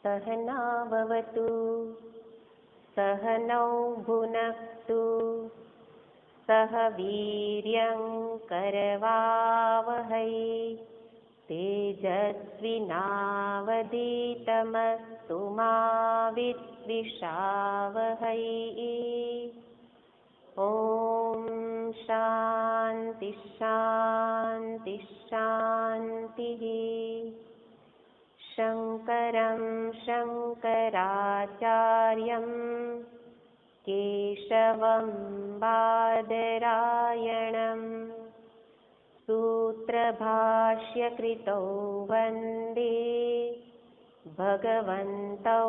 सहनाववतु सहनौ भुनक्तु सह वीर्यं करवावहै तेजस्विनावधीतमस्तु मा विद्विषावहै। ॐ शान्ति शान्ति शान्तिः। शङ्करं शङ्कराचार्यं केशवं बादरायणं सूत्रभाष्यकृतौ वन्दे भगवन्तौ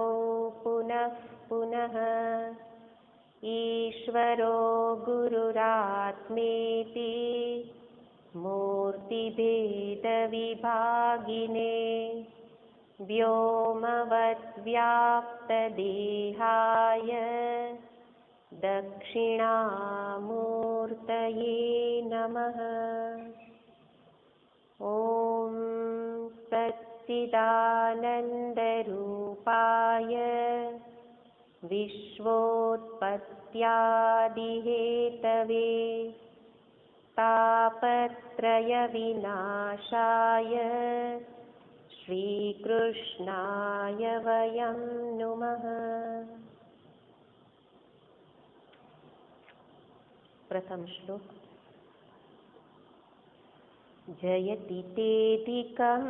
पुनः पुनः। ईश्वरो गुरुरात्मेति मूर्तिभेदविभागिने व्योमवद्व्याप्तदेहाय दक्षिणामूर्तये नमः। ॐ सच्चिदानन्दरूपाय विश्वोत्पत्त्यादिहेतवे तापत्रयविनाशाय श्रीकृष्णाय वयं नुमः। प्रथम श्लोक। जयति तेऽधिकं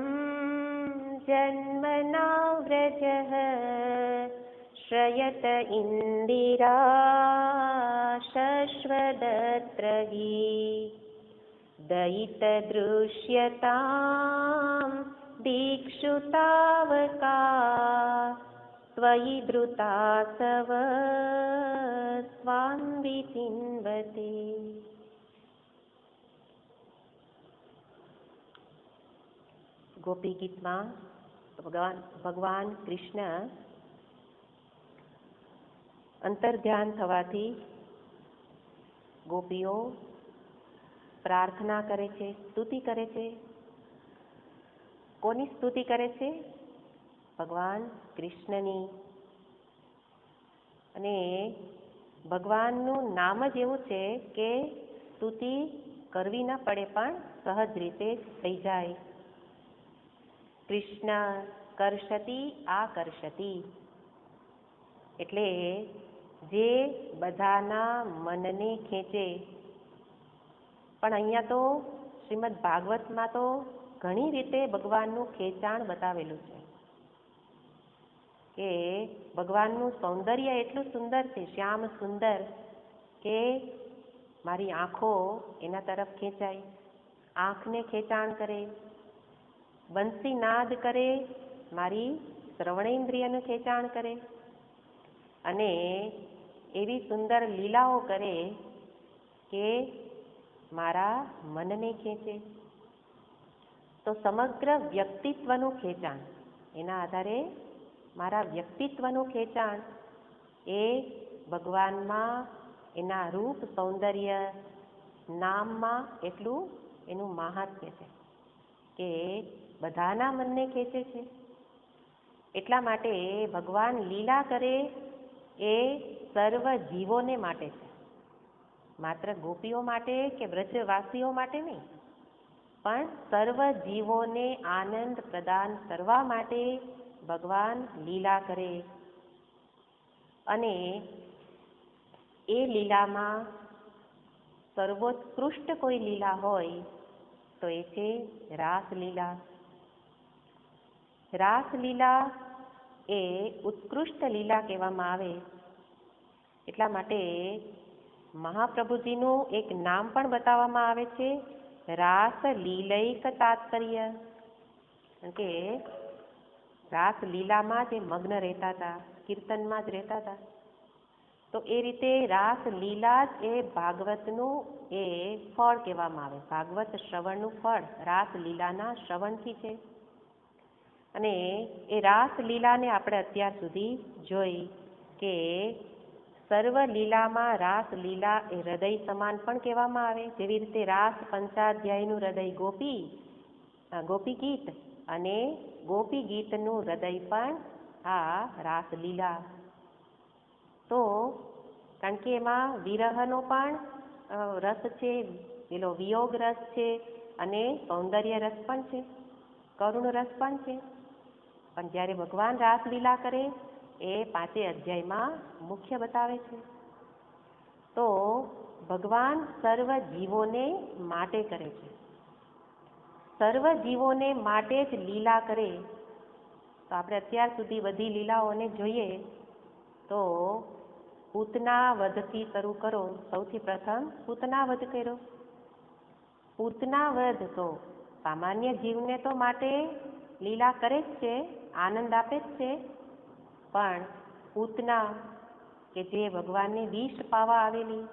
जन्मना व्रजः श्रयत इन्दिरा शश्वदत्रगी दयितदृश्यतां दीक्षु तावका त्वयि धृतासव स्वान्वितिन्वते। गोपी गीत में भगवान कृष्ण अंतर्ध्यान थवाथी गोपीओ प्रार्थना करे छे, स्तुति करे छे। कोनी स्तुति करे छे? भगवान कृष्णनी। अने भगवाननु नाम ज एवुं छे के स्तुति करवी न पड़े पण सहज रीते थई जाय। कृष्ण कर्षति आकर्षति एटले जे बधाना मनने खेंचे। पण अहींया तो श्रीमद भागवत में तो घणी रीते भगवाननु खेचाण बतावेलुं छे के भगवाननु सौंदर्य एटलुं सुंदर छे, श्याम सुंदर के मारी आँखों एना तरफ खेंचाय, आँखने खेचाण करे। बंसी नाद करे, मारी श्रवणेन्द्रियनु खेचाण करे अने एवी सुंदर लीलाओ करे के मारा मनने खेंचे। तो समग्र व्यक्तित्वनु खेचाण एना आधारे मारा व्यक्तित्वनु खेचाण ए भगवान मां एना रूप सौंदर्य नाम मां एटलुं एनु महात्म्य छे के बधाना मनने खेंचे छे। एटला माटे भगवान लीला करे ए सर्व जीवोने माटे छे, मात्र गोपीओ माटे के व्रजवासीओ माटे नहीं, पण सर्व जीवोने आनंद प्रदान करवा माटे भगवान लीला करे। अने ए लीलामां सर्वोत्कृष्ट कोई लीला होय तो ए छे रासलीला। रासलीला ए उत्कृष्ट लीला कहेवामां आवे। એટલા માટે મહાપ્રભુજીનું એક નામ પણ બતાવવામાં આવે છે, રાસ લીલૈક તાત્પર્ય। કે રાસલીલામાં જે મગ્ન રહેતા હતા, કીર્તનમાં જ રહેતા હતા, તો એ રીતે રાસલીલા જ એ ભાગવતનું એ ફળ કહેવામાં આવે। ભાગવત શ્રવણનું ફળ રાસલીલાના શ્રવણથી છે। અને એ રાસલીલાને આપણે અત્યાર સુધી જોઈ કે સર્વ લીલામાં રાસલીલા એ હૃદય સમાન પણ કહેવામાં આવે। જેવી રીતે રાસ પંચાધ્યાયનું હૃદય ગોપી ગીત અને ગોપી ગીતનું હૃદય પણ આ રાસલીલા. તો કારણ કે એમાં વિરહનો પણ રસ છે, પેલો વિયોગ રસ છે, અને સૌંદર્ય રસ પણ છે, કરુણ રસ પણ છે. પણ જ્યારે ભગવાન રાસલીલા કરે એ 5 અધ્યાયમાં મુખ્ય બતાવે છે. તો ભગવાન સર્વ જીવોને માટે કરે છે, સર્વ જીવોને માટે જ લીલા કરે. તો આપણે અત્યાર સુધી બધી લીલાઓને જોઈએ તો પૂતના વધથી શરૂ કરો. સૌથી પ્રથમ પૂતના વધ કર્યો. પૂતના વધ તો સામાન્ય જીવને તો માટે લીલા કરે જ છે, આનંદ આપે જ છે. પણ પૂતના કે જે ભગવાનને વિષ પાવા આવેલી,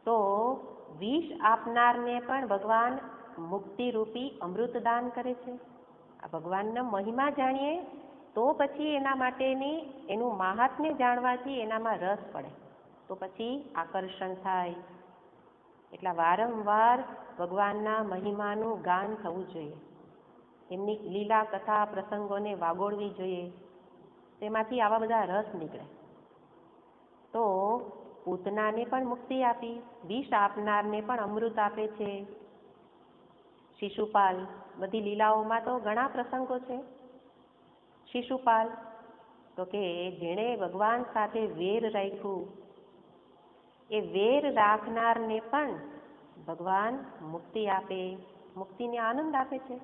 તો વિષ આપનારને પણ ભગવાન મુક્તિરૂપી અમૃતદાન કરે છે. આ ભગવાનનો મહિમા જાણીએ તો પછી એના માટેની એનું મહાત્મ્ય જાણવાથી એનામાં રસ પડે, તો પછી આકર્ષણ થાય. એટલા વારંવાર ભગવાનના મહિમાનું ગાન થવું જોઈએ, એમની લીલા કથા પ્રસંગોને વાગોળવી જોઈએ, તેમાંથી આવા બધા રસ નીકળે. તો પૂતનાને પણ મુક્તિ આપી, વિષ આપનારને પણ અમૃત આપે છે. શિશુપાલ, બધી લીલાઓમાં તો ઘણા પ્રસંગો છે. શિશુપાલ તો કે જેણે ભગવાન સાથે વેર રાખ્યું, એ વેર રાખનારને પણ ભગવાન મુક્તિ આપે, મુક્તિને આનંદ આપે છે.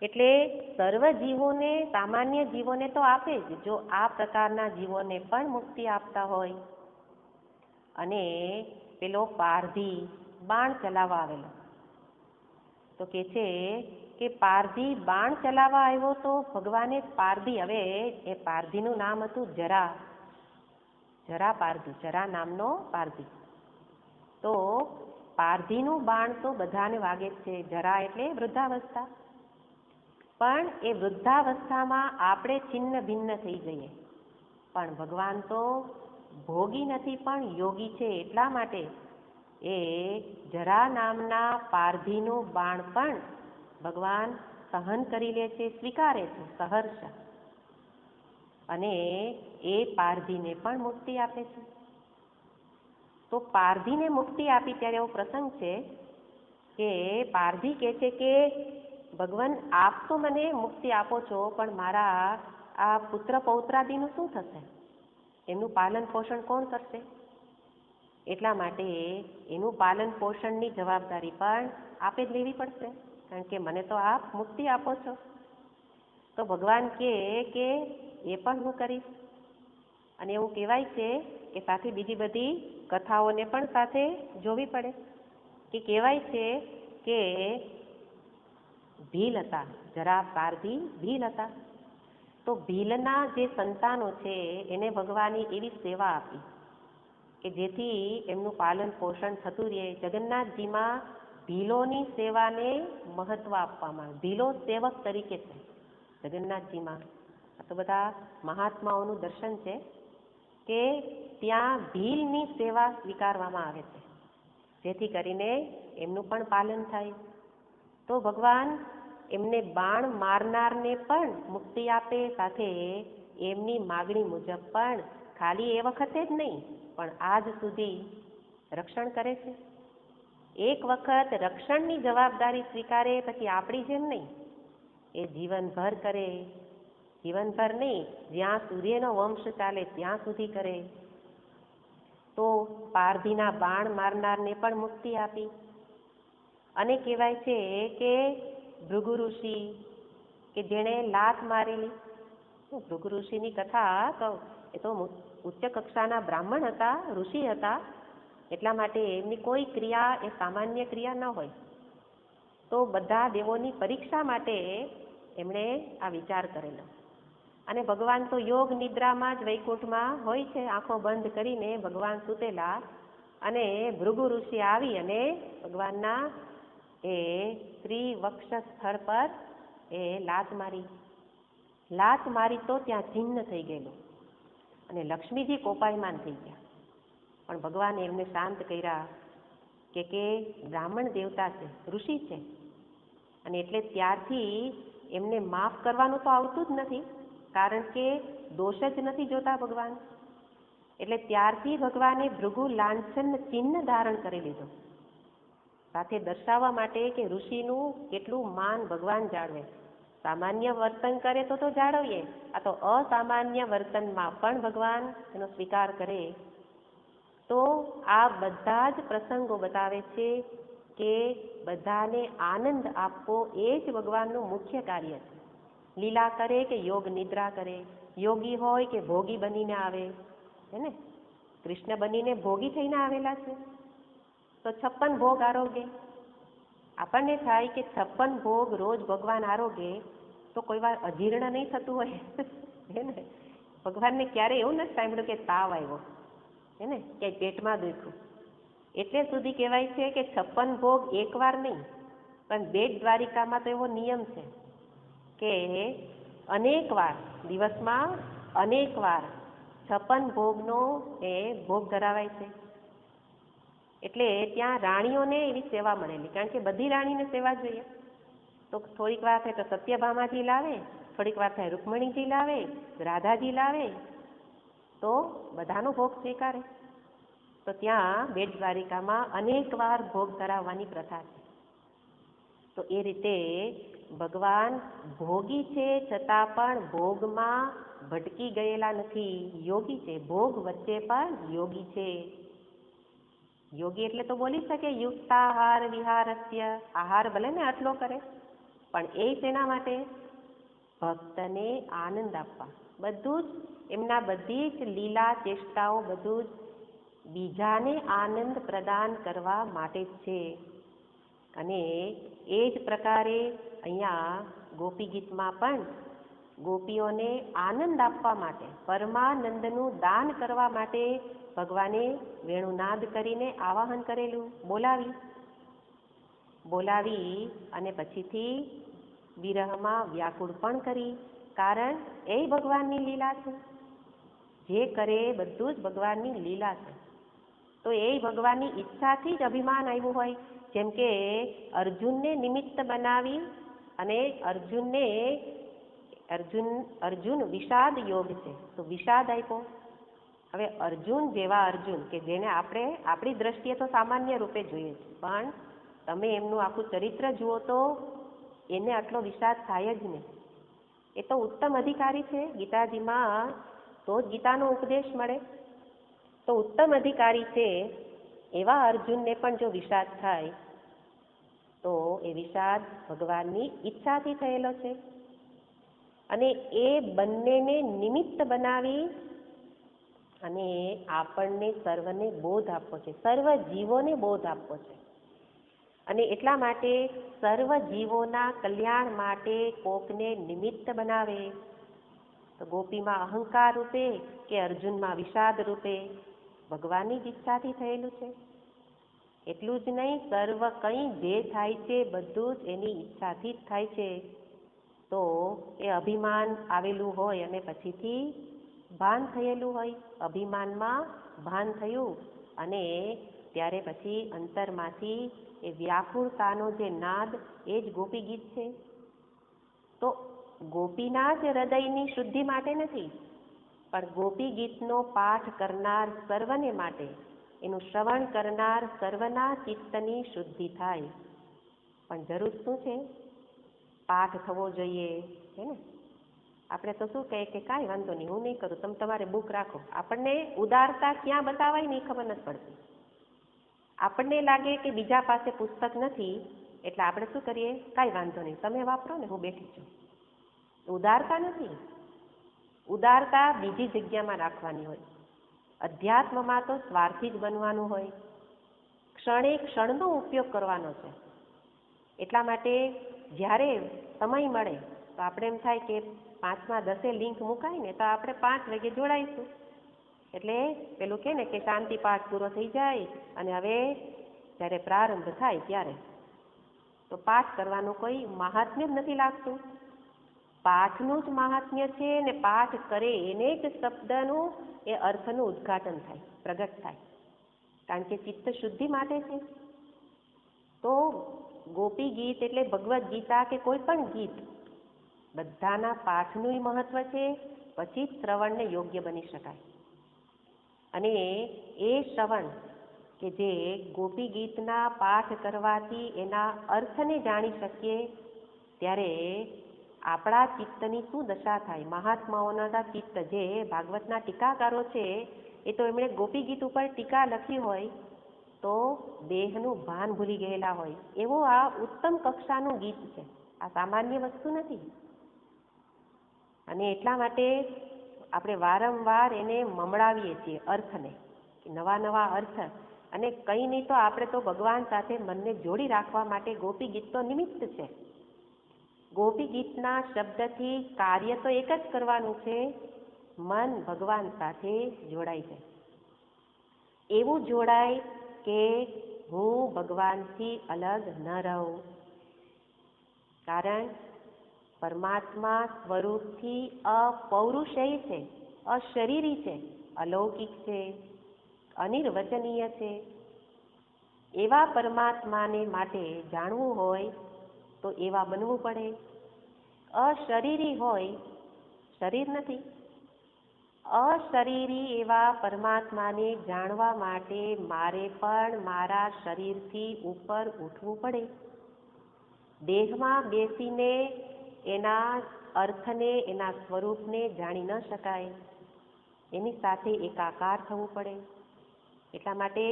એટલે સર્વ જીવોને, સામાન્ય જીવોને તો આપે જ, જો આ પ્રકારના જીવોને પણ મુક્તિ આપતા હોય. અને પેલો પારધી બાણ ચલાવવા આવેલો, તો કે છે કે પારધી બાણ ચલાવવા આવ્યો તો ભગવાને પારધી, હવે એ પારધીનું નામ હતું જરા, જરા પારધી, જરા નામનો પારધી. તો પારધીનું બાણ તો બધાને વાગે જ છે. જરા એટલે વૃદ્ધાવસ્થા. પણ એ વૃદ્ધાવસ્થામાં આપણે છિન્ન ભિન્ન થઈ જઈએ, પણ ભગવાન તો ભોગી નથી પણ યોગી છે. એટલા માટે એ જરા નામના પારધીનું બાણ પણ ભગવાન સહન કરી લે છે, સ્વીકારે છે સહર્ષ, અને એ પારધીને પણ મુક્તિ આપે છે. તો પારધીને મુક્તિ આપી ત્યારે એવો પ્રસંગ છે કે પારધી કહે છે કે ભગવાન આપ તો મને મુક્તિ આપો છો, પણ મારા આ પુત્ર પૌત્રાદિનું શું થશે? એમનું પાલન પોષણ કોણ કરશે? એટલા માટે એનું પાલન પોષણની જવાબદારી પણ આપે જ લેવી પડશે, કારણ કે મને તો આપ મુક્તિ આપો છો. તો ભગવાન કહે કે એ પણ હું કરીશ. અને એવું કહેવાય છે કે સાથે બીજી બધી કથાઓને પણ સાથે જોવી પડે, કે કહેવાય છે કે ભીલ હતા, જરા પારધી ભીલ હતા. તો ભીલના જે સંતાનો છે એને ભગવાને એવી સેવા આપી કે જેથી એમનું પાલન પોષણ થતું રહે. જગન્નાથજીમાં ભીલોની સેવાને મહત્વ આપવામાં આવે, ભીલો સેવક તરીકે છે જગન્નાથજીમાં. આ તો બધા મહાત્માઓનું દર્શન છે કે ત્યાં ભીલની સેવા સ્વીકારવામાં આવે છે, જેથી કરીને એમનું પણ પાલન થાય. તો ભગવાન એમને બાણ મારનારને પણ મુક્તિ આપે, સાથે એમની માગણી મુજબ પણ ખાલી એ વખતે જ નહીં પણ આજ સુધી રક્ષણ કરે છે. એક વખત રક્ષણની જવાબદારી સ્વીકારે પછી આપણી જેમ નહીં, એ જીવનભર કરે. જીવનભર નહીં, જ્યાં સૂર્યનો વંશ ચાલે ત્યાં સુધી કરે. તો પારધીના બાણ મારનારને પણ મુક્તિ આપી. અને કહેવાય છે કે ભૃગુ ઋષિ કે જેણે લાત મારેલી, ભૃગુ ઋષિની કથા તો એ તો ઉચ્ચ કક્ષાના બ્રાહ્મણ હતા, ઋષિ હતા, એટલા માટે એમની કોઈ ક્રિયા એ સામાન્ય ક્રિયા ન હોય. તો બધા દેવોની પરીક્ષા માટે એમણે આ વિચાર કરેલો. અને ભગવાન તો યોગ નિદ્રામાં જ વૈકુંઠમાં હોય છે, આંખો બંધ કરીને ભગવાન સૂતેલા, અને ભૃગુ ઋષિ આવી અને ભગવાનના એ શ્રી વક્ષ સ્થળ પર એ લાત મારી. લાત મારી તો ત્યાં છિન્ન થઈ ગયેલું અને લક્ષ્મીજી કોપાયમાન થઈ ગયા. પણ ભગવાને એમને શાંત કર્યા કે બ્રાહ્મણ દેવતા છે, ઋષિ છે, અને એટલે ત્યારથી એમને માફ કરવાનું તો આવતું જ નથી, કારણ કે દોષ જ નથી જોતા ભગવાન. એટલે ત્યારથી ભગવાને ભૃગુ લાંછન ચિહ્ન ધારણ કરી લીધું, સાથે દર્શાવવા માટે કે ઋષિનું કેટલું માન ભગવાન જાળવે. સામાન્ય વર્તન કરે તો જાળવીએ, આ તો અસામાન્ય વર્તનમાં પણ ભગવાન એનો સ્વીકાર કરે. તો આ બધા જ પ્રસંગો બતાવે છે કે બધાને આનંદ આપવો એ જ ભગવાનનું મુખ્ય કાર્ય છે. લીલા કરે કે યોગ નિદ્રા કરે, યોગી હોય કે ભોગી બનીને આવે, હે ને? કૃષ્ણ બનીને ભોગી થઈને આવેલા છે, તો 56 ભોગ આરોગે. આપણને થાય કે 56 ભોગ રોજ ભગવાન આરોગે તો કોઈ વાર અજીર્ણ નહીં થતું હોય, હે ને? ભગવાનને ક્યારે એવું નથી સાંભળ્યું કે તાવ આવ્યો, હે ને, ક્યાંય પેટમાં દુખ્યું. એટલે સુધી કહેવાય છે કે 56 ભોગ એકવાર નહીં, પણ બેટ દ્વારિકામાં તો એવો નિયમ છે કે અનેક વાર, દિવસમાં અનેક વાર 56 ભોગનો એ ભોગ ધરાવાય છે. એટલે ત્યાં રાણીઓને એવી સેવા મળેલી, કારણ કે બધી રાણીને સેવા જોઈએ. તો થોડીક વાર થાય તો સત્યભામાજી લાવે, થોડીક વાર થાય રૂકમણીજી લાવે, રાધાજી લાવે, તો બધાનો ભોગ સ્વીકારે. તો ત્યાં બેટ દ્વારિકામાં અનેક વાર ભોગ ધરાવવાની પ્રથા છે. તો એ રીતે ભગવાન ભોગી છે છતાં પણ ભોગમાં ભટકી ગયેલા નથી, યોગી છે. ભોગ વચ્ચે પણ યોગી છે. યોગી એટલે તો બોલી શકે યુક્તાહાર વિહારસ્ય, આહાર ભલે ને આટલો કરે, પણ એ શેના માટે? ભક્તને આનંદ આપવા. બધું જ એમના બધી જ લીલા ચેષ્ટાઓ બધું જ બીજાને આનંદ પ્રદાન કરવા માટે જ છે. અને એ જ પ્રકારે અહીંયા ગોપી ગીતમાં પણ ગોપીઓને આનંદ આપવા માટે, પરમાનંદનું દાન કરવા માટે ભગવાને વેણુનાદ કરીને આવાહન કરેલું, બોલાવી અને પછીથી વિરહમાં વ્યાકુળ પણ કરી. કારણ એ ભગવાનની લીલા છે, જે કરે બધું જ ભગવાનની લીલા છે. તો એ ભગવાનની ઈચ્છાથી જ અભિમાન આવ્યું હોય. જેમ કે અર્જુનને નિમિત્ત બનાવી અને અર્જુન વિષાદ યોગ છે તો વિષાદ આપ્યો. હવે અર્જુન જેવા અર્જુન કે જેને આપણે આપણી દ્રષ્ટિએ તો સામાન્ય રૂપે જોઈએ છે, પણ તમે એમનું આખું ચરિત્ર જુઓ તો એને આટલો વિષાદ થાય જ નહીં. એ તો ઉત્તમ અધિકારી છે ગીતાજીમાં, તો જ ગીતાનો ઉપદેશ મળે. તો ઉત્તમ અધિકારી છે એવા અર્જુનને પણ જો વિષાદ થાય તો એ વિષાદ ભગવાનની ઈચ્છાથી થયેલો છે. અને એ બંનેને નિમિત્ત બનાવી અને આપણને સર્વને બોધ આપવો છે, સર્વ જીવોને બોધ આપવો છે. અને એટલા માટે સર્વ જીવોના કલ્યાણ માટે કોકને નિમિત્ત બનાવે. તો ગોપીમાં અહંકાર રૂપે કે અર્જુનમાં વિષાદ રૂપે ભગવાનની જ ઈચ્છાથી થયેલું છે. એટલું જ નહીં, સર્વ કંઈ જે થાય છે બધું જ એની ઈચ્છાથી જ થાય છે. તો એ અભિમાન આવેલું હોય અને પછીથી ભાન થયેલું હોય, અભિમાનમાં ભાન થયું અને ત્યારે પછી અંતરમાંથી એ વ્યાકુળતાનો જે નાદ એ જ ગોપી ગીત છે. તો ગોપીના જ હૃદયની શુદ્ધિ માટે નથી, પણ ગોપી ગીતનો પાઠ કરનાર સર્વને માટે, એનું શ્રવણ કરનાર સર્વના ચિત્તની શુદ્ધિ થાય. પણ જરૂર શું છે? પાઠ થવો જોઈએ, હે ને? આપણે તો શું કહે કે કાંઈ વાંધો નહીં, હું નહીં કરું, તમે તમારે બુક રાખો. આપણને ઉદારતા ક્યાં બતાવાય નહીં ખબર નથી પડતી. આપણને લાગે કે બીજા પાસે પુસ્તક નથી એટલે આપણે શું કરીએ, કાંઈ વાંધો નહીં, તમે વાપરો ને, હું બેઠી છું. ઉદારતા નથી. ઉદારતા બીજી જગ્યામાં રાખવાની હોય. અધ્યાત્મમાં તો સ્વાર્થી જ બનવાનું હોય, ક્ષણે ક્ષણનો ઉપયોગ કરવાનો છે. એટલા માટે જ્યારે સમય મળે તો આપણે એમ થાય કે 5માં 10 લિંક મુકાય ને તો આપણે 5 વાગે જોડાઈશું. એટલે પેલું કે ને કે શાંતિ પાઠ પૂરો થઈ જાય અને હવે જ્યારે પ્રારંભ થાય ત્યારે તો પાઠ કરવાનું કોઈ મહાત્મ્ય જ નથી લાગતું. પાઠનું જ મહાત્મ્ય છે ને પાઠ કરે એને જ શબ્દનું એ અર્થનું ઉદ્ઘાટન થાય, પ્રગટ થાય, કારણ કે ચિત્ત શુદ્ધિ માટે છે. તો ગોપી ગીત એટલે ભગવદ્ ગીતા કે કોઈ પણ ગીત બધાના પાઠનું મહત્વ છે, પછી જ શ્રવણને યોગ્ય બની શકાય. અને એ શ્રવણ કે જે ગોપી ગીતના પાઠ કરવાથી એના અર્થને જાણી શકીએ, ત્યારે આપણા ચિત્તની શું દશા થાય. મહાત્માઓના ચિત્ત, જે ભાગવતના ટીકાકારો છે, એ તો એમણે ગોપી ગીત ઉપર ટીકા લખી હોય તો દેહનું ભાન ભૂલી ગયેલા હોય એવો આ ઉત્તમ કક્ષાનું ગીત છે. આ સામાન્ય વસ્તુ નથી. અને એટલા માટે આપણે વારંવાર એને મમડાવીએ છીએ અર્થને, નવા નવા અર્થ. અને કંઈ નહીં તો આપણે તો ભગવાન સાથે મનને જોડી રાખવા માટે ગોપી ગીત તો નિમિત્ત છે. ગોપી ગીતના શબ્દથી કાર્ય તો એક જ કરવાનું છે, મન ભગવાન સાથે જોડાઈ જાય. એવું જોડાય કે હું ભગવાનથી અલગ ન રહું. કારણ પરમાત્મા સ્વરૂપથી અપૌરુષેય છે, અશરીરી છે, અલૌકિક છે, અનિર્વચનીય છે. એવા પરમાત્માને માટે જાણવું હોય તો એવા બનવું પડે. અશરીરી હોય, શરીર નથી, અશરીરી એવા પરમાત્માને જાણવા માટે મારે પણ મારા શરીરથી ઉપર ઉઠવું પડે. દેહમાં બેસીને એના અર્થને, એના સ્વરૂપને જાણી ન શકાય. એની સાથે એકાકાર થવું પડે. એટલા માટે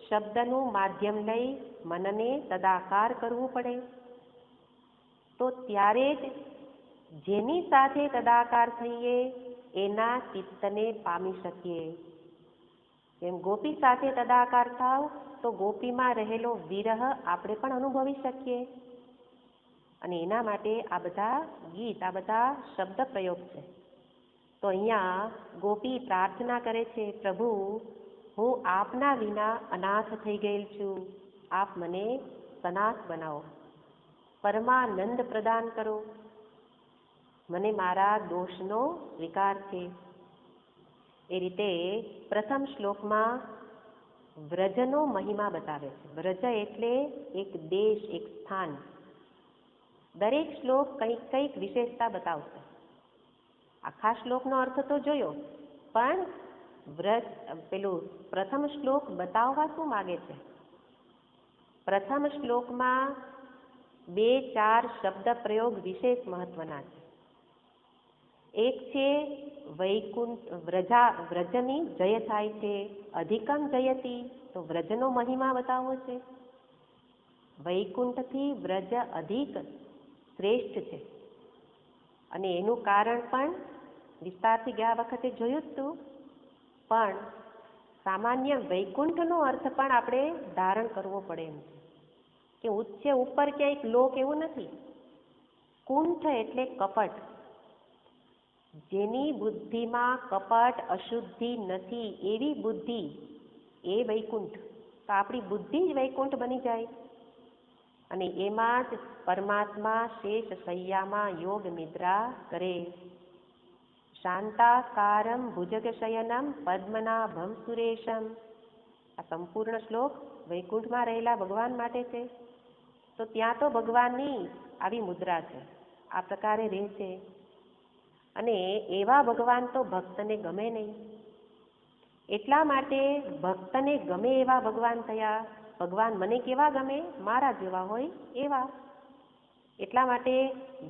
શબ્દનું માધ્યમ લઈ મનને તદાકાર કરવું પડે. તો ત્યારે જ જેની સાથે તદાકાર થઈએ એના ચિત્તને પામી શકીએ. જેમ ગોપી સાથે તદાકાર થાવ તો ગોપીમાં રહેલો વિરહ આપણે પણ અનુભવી શકીએ. અને એના માટે આ બધા ગીત, આ બધા શબ્દ પ્રયોગ છે. તો અહીંયા ગોપી પ્રાર્થના કરે છે, પ્રભુ હું આપના વિના અનાથ થઈ ગયેલ છું, આપ મને સનાથ બનાવો, પરમાનંદ પ્રદાન કરો, મને મારા દોષનો સ્વીકાર છે. એ રીતે પ્રથમ શ્લોકમાં વ્રજનો મહિમા બતાવે છે. વ્રજ એટલે એક દેશ, એક સ્થાન. દરેક શ્લોક કંઈક કંઈક વિશેષતા બતાવશે. આખા શ્લોકનો અર્થ તો જોયો, પણ વ્રજ પેલું પ્રથમ શ્લોક બતાવવા શું માગે છે. પ્રથમ શ્લોકમાં 2-4 શબ્દ પ્રયોગ વિશેષ મહત્વના છે. એક છે વૈકુંઠ, વ્રજની જય થાય છે, અધિકમ જયતી, તો વ્રજનો મહિમા બતાવવો છે. વૈકુંઠથી વ્રજ અધિક શ્રેષ્ઠ છે. અને એનું કારણ પણ વિસ્તારથી ગયા વખતે જોયું હતું. પણ સામાન્ય વૈકુંઠનો અર્થ પણ આપણે ધારણ કરવો પડે એમ છે કે ઉચ્ચ ઉપર ક્યાંક લોક એવું નથી. કુંઠ એટલે કપટ. જેની બુદ્ધિમાં કપટ, અશુદ્ધિ નથી, એવી બુદ્ધિ એ વૈકુંઠ. તો આપણી બુદ્ધિ જ વૈકુંઠ બની જાય. અને એમાં જ પરમાત્મા શેષ શૈયામાં યોગ નિદ્રા કરે. શાંતાકારમ ભુજગશયનમ પદ્મનાભમ સુરેશમ. આ સંપૂર્ણ શ્લોક વૈકુંઠમાં રહેલા ભગવાન માટે છે. તો ત્યાં તો ભગવાનની આવી મુદ્રા છે, આ પ્રકારે રહે છે. અને એવા ભગવાન તો ભક્તને ગમે નહીં. એટલા માટે ભક્તને ગમે એવા ભગવાન થયા. ભગવાન મને કેવા ગમે? મારા જેવા હોય એવા. એટલા માટે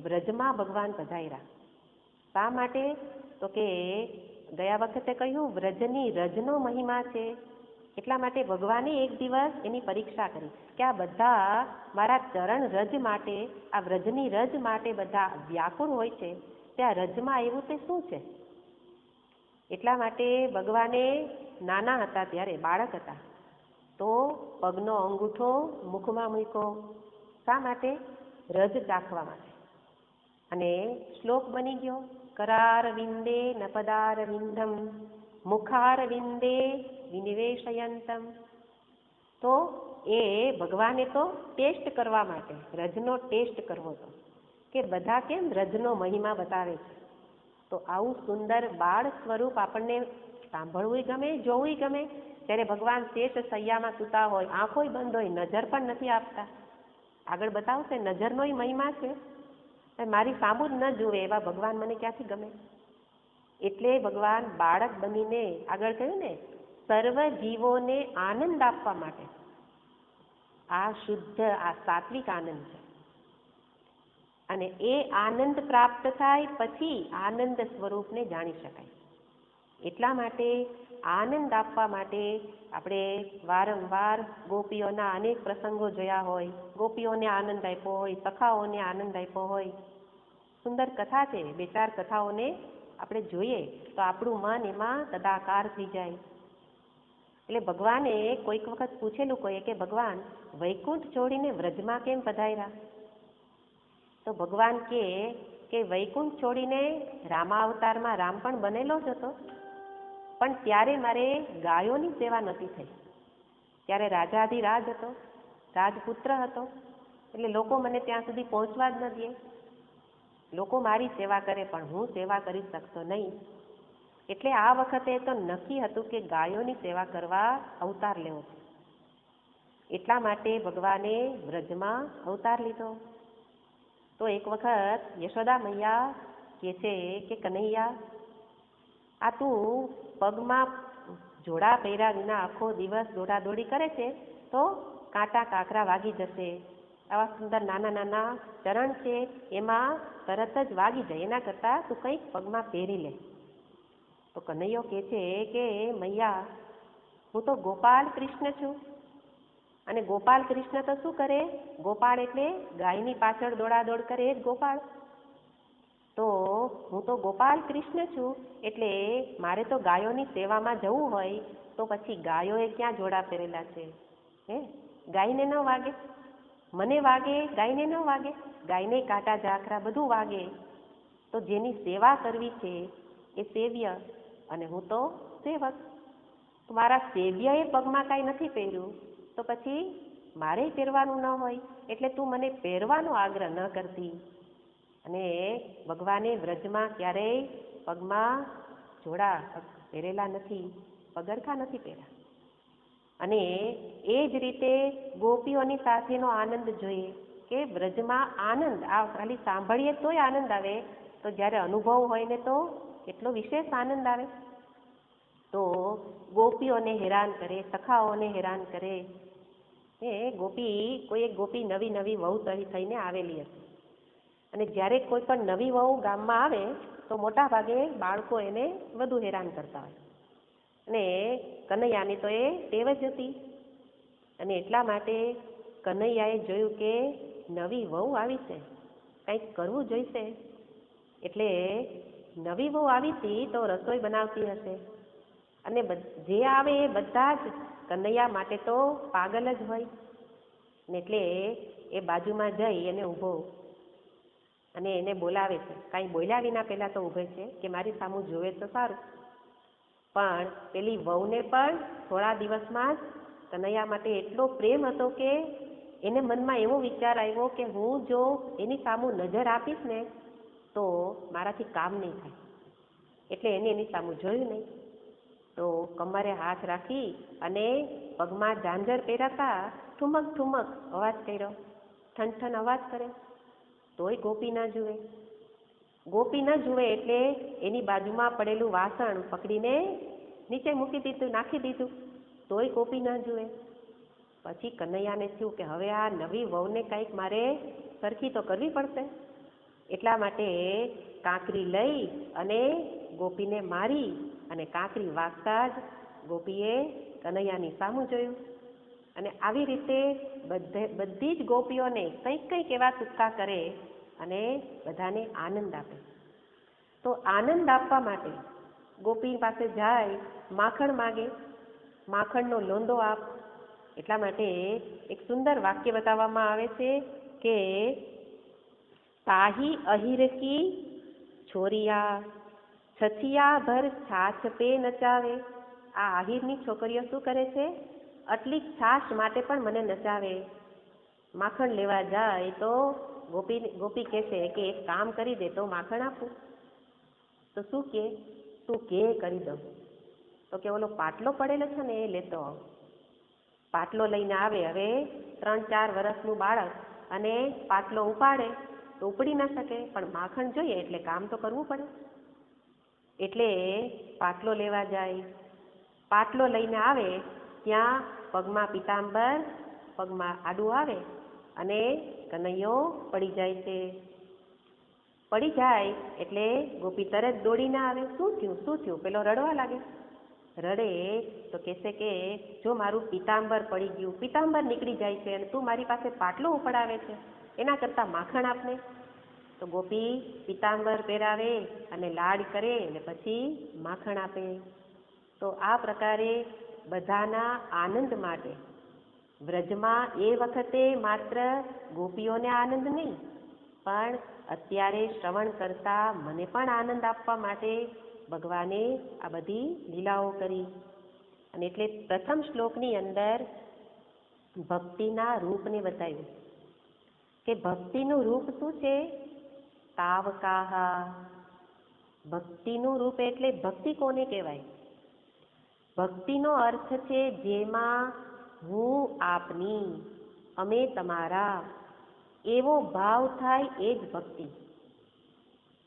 વ્રજમાં ભગવાન પધાર્યા. શા માટે? તો કે ગયા વખતે કહ્યું વ્રજની રજનો મહિમા છે. એટલા માટે ભગવાને એક દિવસ એની પરીક્ષા કરી કે આ બધા મારા ચરણ રજ માટે, આ વ્રજની રજ માટે બધા વ્યાકુળ હોય છે, ત્યાં રજમાં એવું તે શું છે? એટલા માટે ભગવાને નાના હતા ત્યારે, બાળક હતા, તો પગનો અંગૂઠો મુખમાં મૂક્યો. શા માટે? રજ ચાખવા માટે. અને શ્લોક બની ગયો, કરાર વિંદે નપદાર વિંદમ મુખાર વિંદે વિનિવેશયંતમ. તો એ ભગવાને તો ટેસ્ટ કરવા માટે, રજનો ટેસ્ટ કરવો હતો કે બધા કેમ રજનો મહિમા બતાવે છે. તો આવું સુંદર બાળ સ્વરૂપ આપણને સાંભળવું ગમે, જોવું ગમે. ત્યારે ભગવાન શેષ શૈયામાં સૂતા હોય, આંખોય બંધ હોય, નજર પણ નથી આપતા. આગળ બતાવશે નજરનોય મહિમા છે. મારી સામું જ ન જુએ એવા ભગવાન મને ક્યાંથી ગમે? એટલે ભગવાન બાળક બનીને આગળ કહ્યું ને, સર્વ જીવોને આનંદ આપવા માટે આ શુદ્ધ, આ સાત્વિક આનંદ છે. અને એ આનંદ પ્રાપ્ત થાય પછી આનંદ સ્વરૂપને જાણી શકાય. એટલા માટે આનંદ આપવા માટે આપણે વારંવાર ગોપીઓના અનેક પ્રસંગો જોયા હોય, ગોપીઓને આનંદ આપ્યો હોય, સખાઓને આનંદ આપ્યો હોય. સુંદર કથા છે, 2-4 કથાઓને આપણે જોઈએ તો આપણું મન એમાં તદાકાર થઈ જાય. એટલે ભગવાને કોઈક વખત પૂછેલું કોઈએ કે ભગવાન વૈકુંઠ છોડીને વ્રજમાં કેમ પધાર્યા? તો ભગવાન કે વૈકુંઠ છોડીને રામાવતારમાં રામ પણ બનેલો જ હતો, પણ ત્યારે મારે ગાયોની સેવા નહોતી થઈ. ત્યારે રાજાધિરાજ હતો, રાજપુત્ર હતો, એટલે લોકો મને ત્યાં સુધી પહોંચવા જ ન દે. લોકો મારી સેવા કરે પણ હું સેવા કરી શકતો નહીં. એટલે આ વખતે તો નક્કી હતું કે ગાયોની સેવા કરવા અવતાર લેવો છે. એટલા માટે ભગવાને વ્રજમાં અવતાર લીધો. તો એક વખત યશોદા મૈયા કહે છે કે કનૈયા, આ તું પગમાં જોડા પહેર્યા વિના આખો દિવસ દોડાદોડી કરે છે તો કાંટા કાંકરા વાગી જશે. આવા સુંદર નાના નાના ચરણ છે એમાં તરત જ વાગી જાય, એના કરતાં તું કંઈક પગમાં પહેરી લે. તો કનૈયો કહે છે કે મૈયા, હું તો ગોપાલ કૃષ્ણ છું, અને ગોપાલ કૃષ્ણ તો શું કરે? ગોપાળ એટલે ગાયની પાછળ દોડાદોડ કરે એ જ ગોપાળ. તો હું તો ગોપાલ કૃષ્ણ છું, એટલે મારે તો ગાયોની સેવામાં જવું હોય તો પછી ગાયોએ ક્યાં જોડા પહેરેલા છે? ગાયને ન વાગે? મને વાગે, ગાયને ન વાગે? ગાયને કાંટા ઝાખરા બધું વાગે. તો જેની સેવા કરવી છે એ સેવ્ય, અને હું તો સેવક. મારા સેવ્યએ પગમાં કાંઈ નથી પહેર્યું તો પછી મારે પહેરવાનું ન હોય, એટલે તું મને પહેરવાનો આગ્રહ ન કરતી. અને ભગવાને વ્રજમાં ક્યારેય પગમાં જોડા પહેરેલા નથી, પગરખા નથી પહેર્યા. અને એ જ રીતે ગોપીઓની સાથેનો આનંદ જોઈએ કે વ્રજમાં આનંદ ખાલી સાંભળીએ તોય આનંદ આવે, તો જ્યારે અનુભવ હોય ને તો કેટલો વિશેષ આનંદ આવે. તો ગોપીઓને હેરાન કરે, સખાઓને હેરાન કરે. કોઈ એક ગોપી નવી નવી વહુ થઈને આવેલી હતી, અને જ્યારે કોઈ પણ નવી વહુ ગામમાં આવે તો મોટા ભાગે બાળકો એને વધુ હેરાન કરતા હોય. અને કનૈયાની તો એ ટેવ જ હતી. અને એટલા માટે કનૈયાએ જોયું કે નવી વહુ આવી છે, કંઈક કરવું જોઈશે. એટલે નવી વહુ આવી હતી તો રસોઈ બનાવતી હશે, અને જે આવે એ બધા જ કનૈયા માટે તો પાગલ જ હોય. ને એટલે એ બાજુમાં જઈ એને ઊભો અને એને બોલાવે છે. કાંઈ બોલ્યા વિના પહેલાં તો ઊભે છે કે મારી સામું જોવે તો સારું. પણ પેલી વહુને પણ થોડા દિવસમાં જ કનૈયા માટે એટલો પ્રેમ હતો કે એને મનમાં એવો વિચાર આવ્યો કે હું જો એની સામું નજર આપીશ ને તો મારાથી કામ નહીં થાય. એટલે એને એની સામું જોયું નહીં. તો કમરે હાથ રાખી અને પગમાં ઝાંઝર પહેરાતા ઠુમક ઠુમક અવાજ કર્યો, ઠન ઠન અવાજ કરે, તોય ગોપી ના જુએ. ગોપી ન જુએ એટલે એની બાજુમાં પડેલું વાસણ પકડીને નીચે મૂકી દીધું, નાખી દીધું, તોય ગોપી ન જુએ. પછી કનૈયાને થયું કે હવે આ નવી વહુને કંઈક મારે સરખી તો કરવી પડશે. એટલા માટે કાંકરી લઈ અને ગોપીને મારી, અને કાંકરી વાગતા જ ગોપીએ કનૈયાની સામું જોયું. અને આવી રીતે બધી જ ગોપીઓને કંઈક એવા તુક્કા કરે અને બધાને આનંદ આપે. તો આનંદ આપવા માટે ગોપી પાસે જાય, માખણ માગે, માખણનો લોંદો આપ. એટલા માટે એક સુંદર વાક્ય બતાવવામાં આવે છે કે તાહી અહિર કી છોરિયા છછિયા ભર છાછ પે નચાવે. આ આહિરની છોકરીઓ શું કરે છે? આટલી છાશ માટે પણ મને નચાવે. માખણ લેવા જાય તો ગોપી કહે છે કે એક કામ કરી દે તો માખણ આપું. તો શું કે? તું કે કરી દઉં. તો કે ઓલો પાટલો પડેલો છે ને એ લેતો આવ. પાટલો લઈને આવે. હવે 3-4 વર્ષનું બાળક અને પાટલો ઉપાડે તો ઉપડી ન શકે, પણ માખણ જોઈએ એટલે કામ તો કરવું પડે. એટલે પાટલો લેવા જાય. પાટલો લઈને આવે ત્યાં પગમાં પીતાંબર, પગમાં આડું આવે અને કનૈયો પડી જાય છે. પડી જાય એટલે ગોપી તરત દોડીને આવે. શું થયું શું થયું? પેલો રડવા લાગે. રડે તો કહેશે કે જો મારું પીતાંબર પડી ગયું, પીતાંબર નીકળી જાય છે અને તું મારી પાસે પાટલો ઉપડાવે છે, એના કરતાં માખણ આપને. તો ગોપી પીતાંબર પહેરાવે અને લાડ કરે અને પછી માખણ આપે. તો આ પ્રકારે બધાના આનંદ માટે વ્રજમાં એ વખતે માત્ર ગોપીઓને આનંદ નહીં, પણ અત્યારે શ્રવણ કરતા મને પણ આનંદ આપવા માટે ભગવાને આ બધી લીલાઓ કરી. અને એટલે પ્રથમ શ્લોકની અંદર ભક્તિના રૂપને બતાવ્યું કે ભક્તિનું રૂપ શું છે? તાવકાહા. ભક્તિનું રૂપ એટલે ભક્તિ કોને કહેવાય? ભક્તિનો અર્થ છે જેમાં હું આપની, અમે તમારા, એવો ભાવ થાય એ જ ભક્તિ.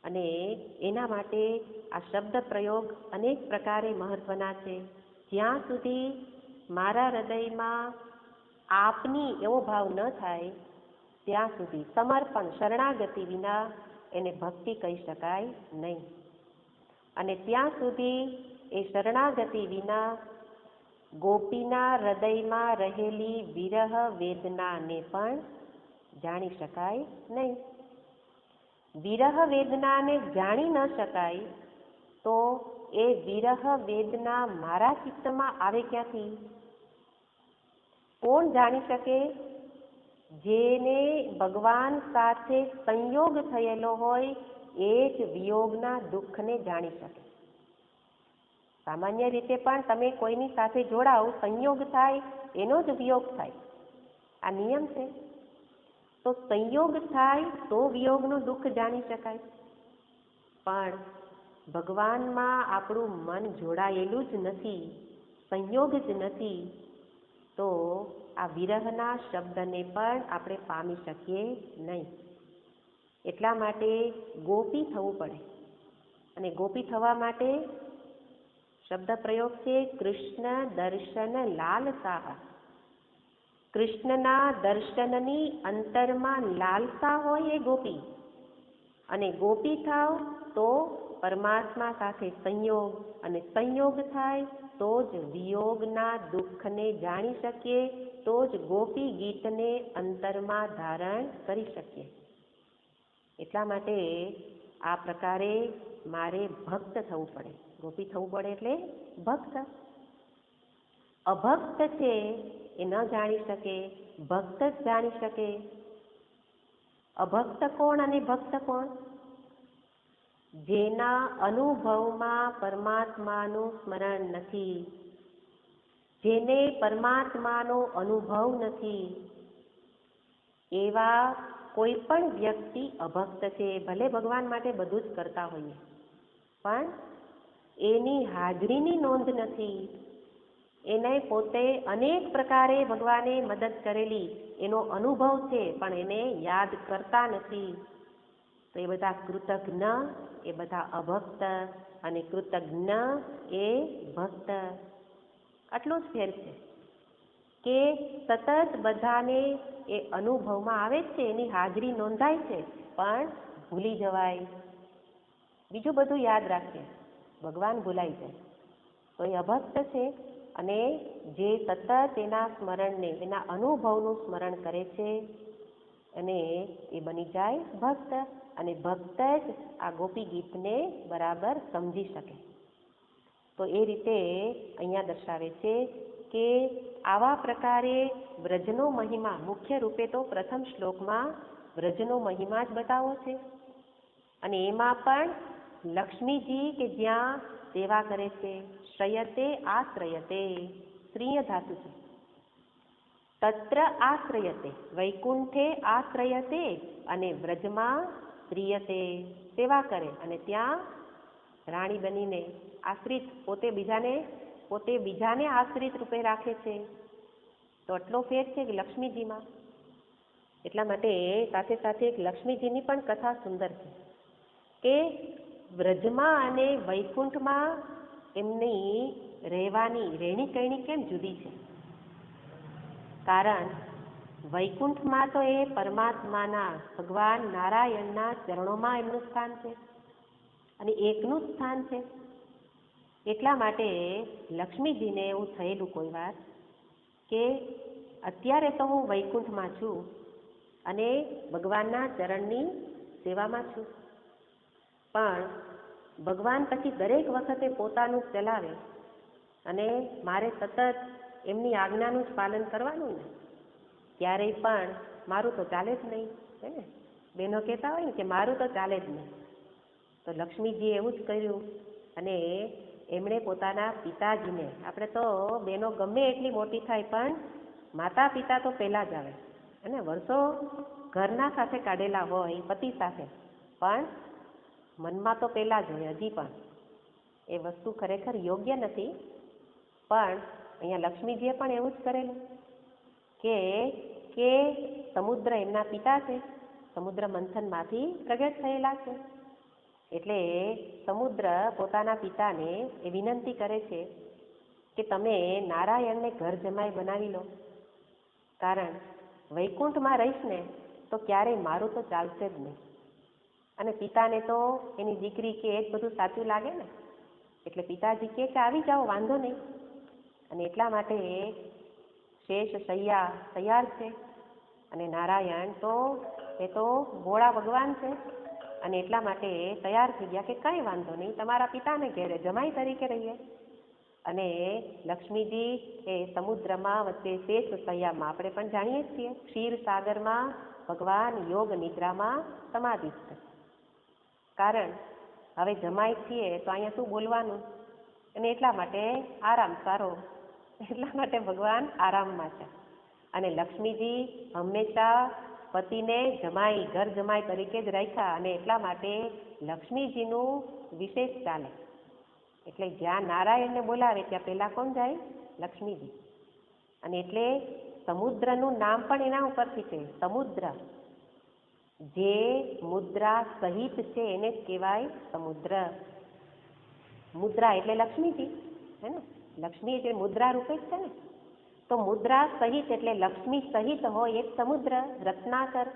અને એના માટે આ શબ્દ પ્રયોગ અનેક પ્રકારે મહત્વના છે. જ્યાં સુધી મારા હૃદયમાં આપની એવો ભાવ ન થાય ત્યાં સુધી સમર્પણ શરણાગતિ વિના એને ભક્તિ કહી શકાય નહીં. અને ત્યાં સુધી એ શરણાગતિ વિના ગોપીના હૃદયમાં રહેલી વિરહ વેદનાને પણ જાણી શકાય નહીં. વિરહ વેદનાને જાણી ન શકાય તો એ વિરહ વેદના મારા ચિત્તમાં આવે ક્યાંથી? કોણ જાણી શકે? જેને ભગવાન સાથે સંયોગ થયેલો હોય એ જ વિયોગના દુઃખને જાણી શકે. સામાન્ય રીતે પણ તમે કોઈની સાથે જોડાઓ, સંયોગ થાય એનો જ વિયોગ થાય, આ નિયમ છે. તો સંયોગ થાય તો વિયોગનું દુઃખ જાણી શકાય. પણ ભગવાનમાં આપણું મન જોડાયેલું જ નથી, સંયોગ જ નથી, તો આ વિરહના શબ્દને પણ આપણે પામી શકીએ નહીં. એટલા માટે ગોપી થવું પડે. અને ગોપી થવા માટે શબ્દ પ્રયોગ છે કૃષ્ણ દર્શન લાલસા. કૃષ્ણના દર્શનની અંતરમાં લાલસા હોય એ ગોપી. અને ગોપી થાવ તો પરમાત્મા સાથે સંયોગ, અને સંયોગ થાય તો જ વિયોગના દુઃખને જાણી શકીએ, તો જ ગોપી ગીતને અંતરમાં ધારણ કરી શકીએ. એટલા માટે આ પ્રકારે મારે ભક્ત થવું પડે. ગોપી થવું પડે એટલે ભક્ત. અભક્ત છે એ ન જાણી શકે, ભક્ત જ જાણી શકે. અભક્ત કોણ અને ભક્ત કોણ? જેના અનુભવમાં પરમાત્માનું સ્મરણ નથી, જેને પરમાત્માનો અનુભવ નથી, એવા કોઈ પણ વ્યક્તિ અભક્ત છે. ભલે ભગવાન માટે બધું જ કરતા હોઈએ, પણ એની હાજરીની નોંધ નથી. એને પોતે અનેક પ્રકારે ભગવાને મદદ કરેલી એનો અનુભવ છે, પણ એને યાદ કરતા નથી. તો એ બધા કૃતજ્ઞ, એ બધા અભક્ત, અને કૃતજ્ઞ એ ભક્ત. આટલું જ ફેર છે કે સતત બધાને એ અનુભવમાં આવે છે, એની હાજરી નોંધાય છે, પણ ભૂલી જવાય. બીજું બધું યાદ રાખે, ભગવાન ભૂલાઈ જાય. તો એ અભક્ત છે. અને જે સતત એના સ્મરણને, એના અનુભવનું સ્મરણ કરે છે, અને એ બની જાય ભક્ત. અને ભક્ત જ આ ગોપી ગીતને બરાબર સમજી શકે. તો એ રીતે અહીંયા દર્શાવે છે કે આવા પ્રકારે વ્રજનો મહિમા, મુખ્ય રૂપે તો પ્રથમ શ્લોકમાં વ્રજનો મહિમા જ બતાવો છે. અને એમાં પણ લક્ષ્મીજી કે જ્યાં સેવા કરે છે, શ્રયતે આશ્રયતે, શ્રીય ધાતુ છે. તત્ર આશ્રયતે, વૈકુંઠે આશ્રયતે, અને વ્રજમાં શ્રીયતે, સેવા કરે, અને ત્યાં રાણી બનીને આશ્રિત, પોતે બીજાને આશ્રિત રૂપે રાખે છે. તો આટલો ફેર છે કે લક્ષ્મીજીમાં. એટલા માટે સાથે સાથે એક લક્ષ્મીજીની પણ કથા સુંદર છે કે વ્રજમાં અને વૈકુંઠમાં એમની રહેવાની રહેણી કહેણી કેમ જુદી છે. કારણ વૈકુંઠમાં તો એ પરમાત્માના ભગવાન નારાયણના ચરણોમાં એમનું સ્થાન છે અને એકનું જ સ્થાન છે. એટલા માટે લક્ષ્મીજીને એવું થયેલું કોઈ વાર કે અત્યારે તો હું વૈકુંઠમાં છું અને ભગવાનના ચરણની સેવામાં છું, પણ ભગવાન પછી દરેક વખતે પોતાનું ચલાવે અને મારે સતત એમની આજ્ઞાનું જ પાલન કરવાનું ને, ક્યારેય પણ મારું તો ચાલે જ નહીં, હે ને? બહેનો કહેતા હોય ને કે મારું તો ચાલે જ નહીં. તો લક્ષ્મીજીએ એવું જ કર્યું અને એમણે પોતાના પિતાજીને, આપણે તો બહેનો ગમે એટલી મોટી થાય પણ માતા પિતા તો પહેલાં જ આવે, અને વર્ષો ઘરના સાથે કાઢેલા હોય પતિ સાથે, પણ મનમાં તો પહેલાં જ હોય. હજી પણ એ વસ્તુ ખરેખર યોગ્ય નથી, પણ અહીંયા લક્ષ્મીજીએ પણ એવું જ કરેલું કે સમુદ્ર એમના પિતા છે, સમુદ્ર મંથનમાંથી પ્રગટ થયેલા છે. એટલે સમુદ્ર પોતાના પિતાને એ વિનંતી કરે છે કે તમે નારાયણને ઘર જમાઈ બનાવી લો, કારણ વૈકુંઠમાં રહીશ ને તો ક્યારેય મારું તો ચાલશે જ નહીં. અને પિતાને તો એની દીકરી કે એ જ બધું સાચું લાગે ને, એટલે પિતાજી કહે કે આવી જાઓ, વાંધો નહીં. અને એટલા માટે શેષ શૈયા તૈયાર છે અને નારાયણ તો એ તો ભોળા ભગવાન છે અને એટલા માટે તૈયાર થઈ ગયા કે કંઈ વાંધો નહીં, તમારા પિતાને ઘેરે જમાઈ તરીકે રહીએ. અને લક્ષ્મીજી એ સમુદ્રમાં વચ્ચે શેષ શૈયામાં, આપણે પણ જાણીએ છીએ ક્ષીર સાગરમાં ભગવાન યોગ નિદ્રામાં સમાધિસ્થ. કારણ હવે જમાઈ છીએ તો અહીંયા શું બોલવાનું, અને એટલા માટે આરામ સારો, એટલા માટે ભગવાન આરામમાં છે. અને લક્ષ્મીજી હંમેશા પતિને જમાઈ, ઘર જમાઈ તરીકે જ રાખ્યા અને એટલા માટે લક્ષ્મીજીનું વિશેષ ચાલે. એટલે જ્યાં નારાયણને બોલાવે ત્યાં પહેલાં કોણ જાય? લક્ષ્મીજી. અને એટલે સમુદ્રનું નામ પણ એના ઉપરથી છે, સમુદ્ર. જે મુદ્રા સહિત છે એને જ કહેવાય સમુદ્ર. મુદ્રા એટલે લક્ષ્મીજી, હે ને? લક્ષ્મી એટલે મુદ્રા રૂપે જ છે ને. તો મુદ્રા સહિત એટલે લક્ષ્મી સહિત હોય એ જ સમુદ્ર, રત્નાકર,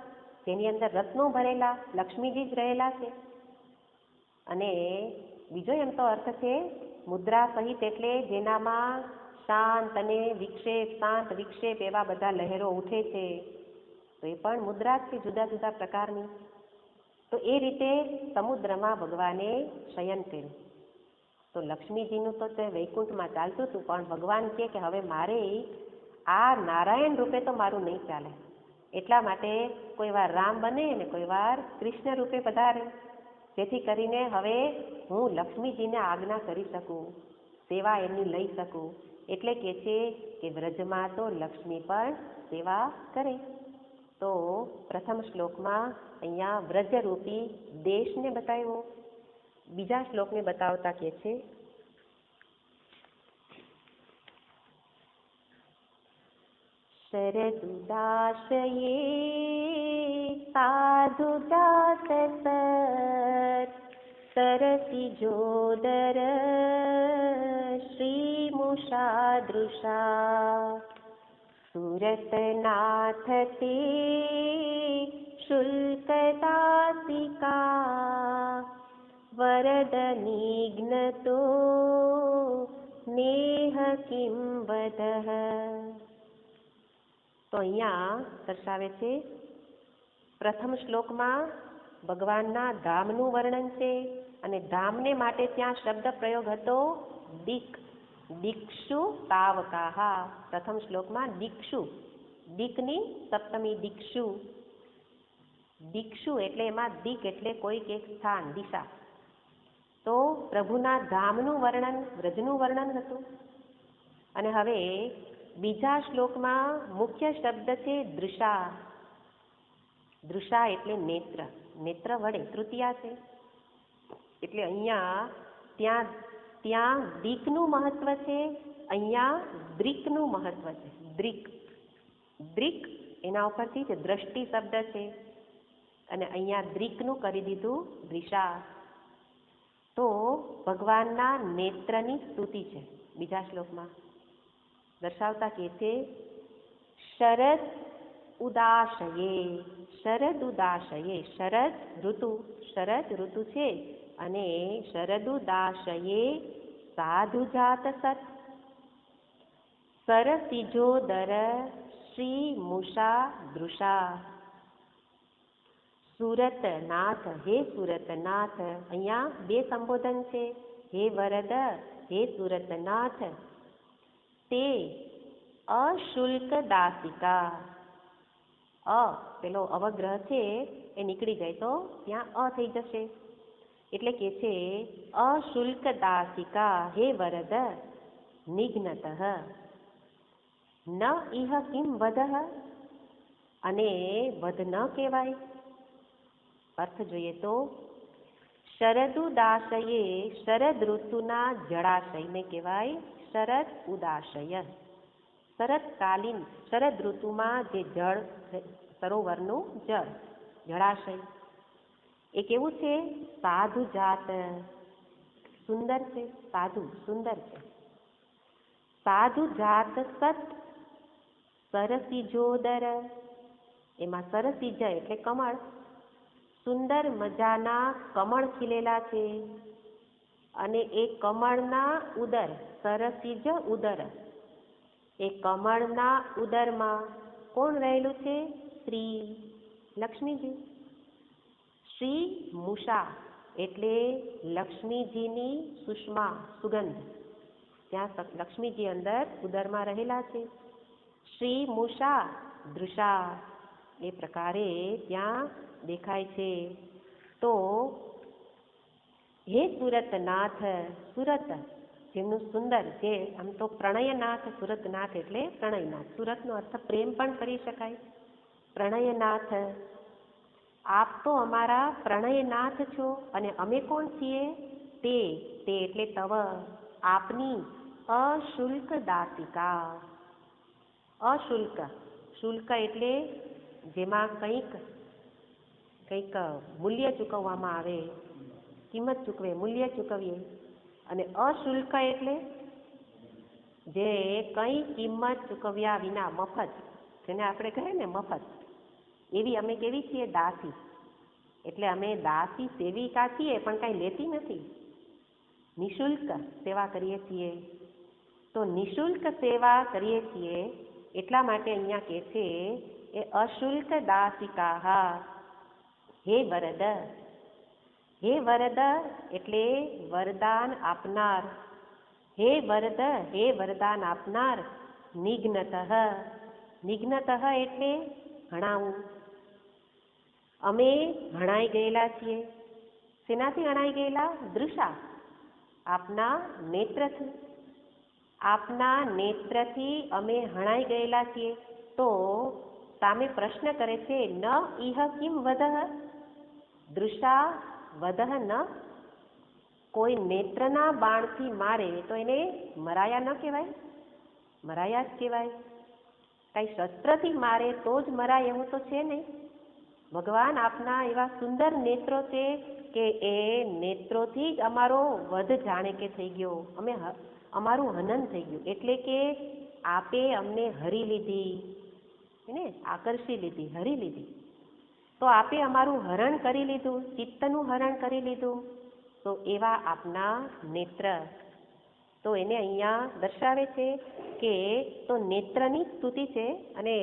જેની અંદર રત્નો ભરેલા લક્ષ્મીજી જ રહેલા છે. અને બીજો એમ તો અર્થ છે મુદ્રા સહિત એટલે જેનામાં શાંત અને વિક્ષેપ, શાંત વિક્ષેપ એવા બધા લહેરો ઉઠે છે, તો એ પણ મુદ્રા જ છે, જુદા જુદા પ્રકારની. તો એ રીતે સમુદ્રમાં ભગવાને શયન કર્યું. તો લક્ષ્મીજીનું તો તે વૈકુંઠમાં ચાલતું હતું, પણ ભગવાન કહે કે હવે મારે આ નારાયણ રૂપે તો મારું નહીં ચાલે. એટલા માટે કોઈ વાર રામ બને અને કોઈ વાર કૃષ્ણ રૂપે પધારે, જેથી કરીને હવે હું લક્ષ્મીજીને આજ્ઞા કરી શકું, સેવા એમની લઈ શકું. એટલે કહે છે કે વ્રજમાં તો લક્ષ્મી પણ સેવા કરે. તો પ્રથમ શ્લોકમાં અહીંયા વ્રજરૂપી દેશને બતાવ્યો. બીજા શ્લોકને બતાવતા કહે છે શરદુદાશયે સાધુદાસ સરસી જોદર શ્રીમુષાદૃશા સુરતનાથ તે શુલ્કદાસિકા વરદ નિઘ્નતો નેહ કિં વદઃ. તો અહીંયા દર્શાવે છે પ્રથમ શ્લોકમાં ભગવાનના ધામનું વર્ણન છે અને ધામને માટે ત્યાં શબ્દ પ્રયોગ હતો દિક, દિક્ષુ તાવકાહા. પ્રથમ શ્લોકમાં દિક્ષુ, દિકની સપ્તમી દિક્ષુ. દિક્ષુ એટલે એમાં દિક એટલે કોઈક એક સ્થાન, દિશા. તો પ્રભુના ધામનું વર્ણન, વ્રજનું વર્ણન હતું. અને હવે બીજા શ્લોકમાં મુખ્ય શબ્દ છે દૃશા. દૃશા એટલે નેત્ર, નેત્ર વડે, તૃતીયા છે. એટલે અહીંયા ત્યાં દિકનું મહત્વ છે, અહીંયા દ્રિકનું મહત્વ છે. દ્રિક, દ્રિક એના ઉપરથી જ દ્રષ્ટિ શબ્દ છે અને અહીંયા દ્રિકનું કરી દીધું દ્રિષા. તો ભગવાનના નેત્રની સ્તુતિ છે. બીજા શ્લોકમાં દર્શાવતા કહે છે શરદ ઉદાશયે. શરદ ઉદાશયે, શરદ ઋતુ છે અને શરદુદાશયે સાધુજાત સત સરસિજોદર શ્રી મુષા દૃષા. સુરતનાથ, હે સુરતનાથ. અહીંયા બે સંબોધન છે, હે વરદ, હે સુરતનાથ. તે અશુલ્ક દાસિકા. પેલો અવગ્રહ છે એ નીકળી જાય તો ત્યાં થઈ જશે, એટલે કે છે અશુલ્ક દાસિકા, હે વરદ. નિઘ્નતઃ ન ઇહ કિમ વદઃ. અને વધ ન કહેવાય. અર્થ જોઈએ તો શરદુદાશયે, શરદ ઋતુના જળાશયને કહેવાય શરદ ઉદાશય. શરદકાલીન, શરદ ઋતુમાં જે જળ, સરોવરનું જળ, જળાશય એ કેવું છે? સાધુજાત, સુંદર છે. સાધુ સુંદર છે. સાધુજાત સત સરસિજોદર. એમાં સરસિજ એટલે કમળ, સુંદર મજાના કમળ ખીલેલા છે. અને એ કમળના ઉદર, સરસિજ ઉદર, એ કમળના ઉદરમાં કોણ રહેલું છે? શ્રી લક્ષ્મીજી. શ્રી મુષા એટલે લક્ષ્મીજીની સુષ્મા, સુગંધ. ત્યાં લક્ષ્મીજી અંદર ઉદરમાં રહેલા છે. શ્રી મુષા દૃષા, એ પ્રકારે ત્યાં દેખાય છે. તો હે સુરતનાથ, સુરત જેમનું સુંદર, જે આમ તો પ્રણયનાથ, સુરતનાથ એટલે પ્રણયનાથ. સુરતનો અર્થ પ્રેમ પણ કરી શકાય. પ્રણયનાથ, આપ તો અમારા પ્રણયનાથ છો અને અમે કોણ છીએ? તે એટલે તવ, આપની અશુલ્ક દાસિકા. અશુલ્ક, શુલ્ક એટલે જેમાં કંઈક મૂલ્ય ચૂકવવામાં આવે, કિંમત ચૂકવે, મૂલ્ય ચૂકવીએ. અને અશુલ્ક એટલે જે કંઈ કિંમત ચૂકવ્યા વિના, મફત, જેને આપણે કહીએ ને મફત, એવી અમે કેવી છીએ? દાસી. એટલે અમે દાસી સેવિકા છીએ પણ કાંઈ લેતી નથી, નિઃશુલ્ક સેવા કરીએ છીએ. તો નિઃશુલ્ક સેવા કરીએ છીએ એટલા માટે અહીંયા કહે છે એ અશુલ્ક દાસિકા. હે વરદ, હે વરદ એટલે વરદાન આપનાર. હે વરદ, હે વરદાન આપનાર. નિઘ્નતઃ, નિઘ્નતઃ એટલે હણાવું. અમે હણાઈ ગયેલા છીએ. શેનાથી હણાઈ ગયેલા? દૃષા, આપના નેત્રથી. આપના નેત્રથી અમે હણાઈ ગયેલા છીએ. તો સામે પ્રશ્ન કરે છે ન ઇહ કિમ વદઃ. દૃષા વદઃ ન. કોઈ નેત્રના બાણથી મારે તો એને મરાયા ન કહેવાય, મરાયા જ કહેવાય. કાંઈ શસ્ત્રથી મારે તો જ મરાય એવું તો છે નહીં. ભગવાન આપના એવા સુંદર નેત્રો છે કે એ નેત્રોથી જ અમારો વધ જાણે કે થઈ ગયો, અમારું હનન થઈ ગયું. એટલે કે આપે અમને હરી લીધી, એને આકર્ષી લીધી, હરી લીધી. તો આપે અમારું હરણ કરી લીધું, ચિત્તનું હરણ કરી લીધું. તો એવા આપના નેત્ર. તો એને અહીંયા દર્શાવે છે કે તો નેત્રની સ્તુતિ છે. અને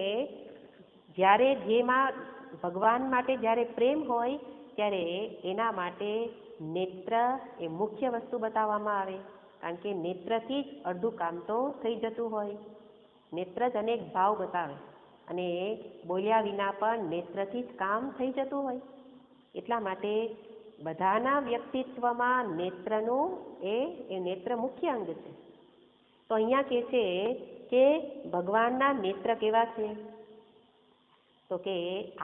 જ્યારે જેમાં ભગવાન માટે જ્યારે પ્રેમ હોય ત્યારે એના માટે નેત્ર એ મુખ્ય વસ્તુ બતાવવામાં આવે. કારણ કે નેત્રથી જ અડધું કામ તો થઈ જતું હોય. નેત્ર જ અનેક ભાવ બતાવે અને બોલ્યા વિના પણ નેત્રથી જ કામ થઈ જતું હોય. એટલા માટે બધાના વ્યક્તિત્વમાં નેત્રનું એ નેત્ર મુખ્ય અંગ છે. તો અહીંયા કહે છે કે ભગવાનના નેત્ર કેવા છે? તો કે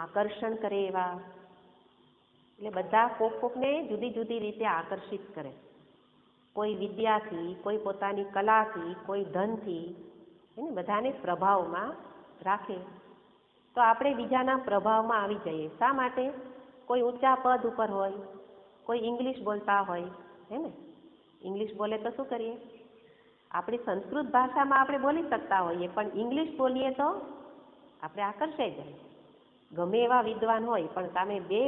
આકર્ષણ કરે એવા. એટલે બધા કોકને જુદી જુદી રીતે આકર્ષિત કરે. કોઈ વિદ્યાથી, કોઈ પોતાની કલાથી, કોઈ ધનથી, એને બધાને પ્રભાવમાં રાખે. તો આપણે બીજાના પ્રભાવમાં આવી જઈએ. શા માટે? કોઈ ઊંચા પદ ઉપર હોય, કોઈ ઇંગ્લિશ બોલતા હોય, હે ને? ઇંગ્લિશ બોલે તો શું કરીએ? આપણી સંસ્કૃત ભાષામાં આપણે બોલી શકતા હોઈએ, પણ ઇંગ્લિશ બોલીએ તો આપણે આકર્ષાઈ જાય. ગમે એવા વિદ્વાન હોય પણ સામે બે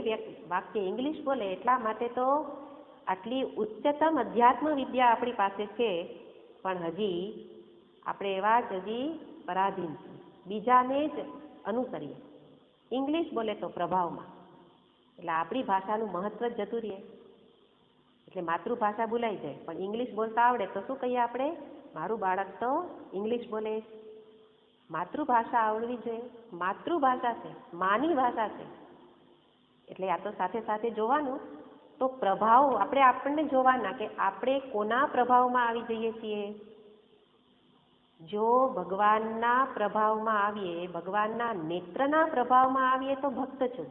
વાક્ય ઇંગ્લિશ બોલે, એટલા માટે તો આટલી ઉચ્ચતમ અધ્યાત્મ વિદ્યા આપણી પાસે છે, પણ હજી આપણે એવા જ હજી પરાધીન છીએ, બીજાને જ અનુસરીએ. ઇંગ્લિશ બોલે તો પ્રભાવમાં, એટલે આપણી ભાષાનું મહત્વ જ જતું રહે, એટલે માતૃભાષા ભૂલાઈ જાય. પણ ઇંગ્લિશ બોલતા આવડે તો શું કહીએ આપણે? મારું બાળક તો ઇંગ્લિશ બોલે. માતૃભાષા આવડવી જોઈએ. માતૃભાષા છે, માની ભાષા છે. એટલે આ તો સાથે સાથે જોવાનું, તો પ્રભાવ આપણને જોવાના કે આપણે કોના પ્રભાવમાં આવી જઈએ છીએ. જો ભગવાનના પ્રભાવમાં આવીએ, ભગવાનના નેત્રના પ્રભાવમાં આવીએ તો ભક્ત છું.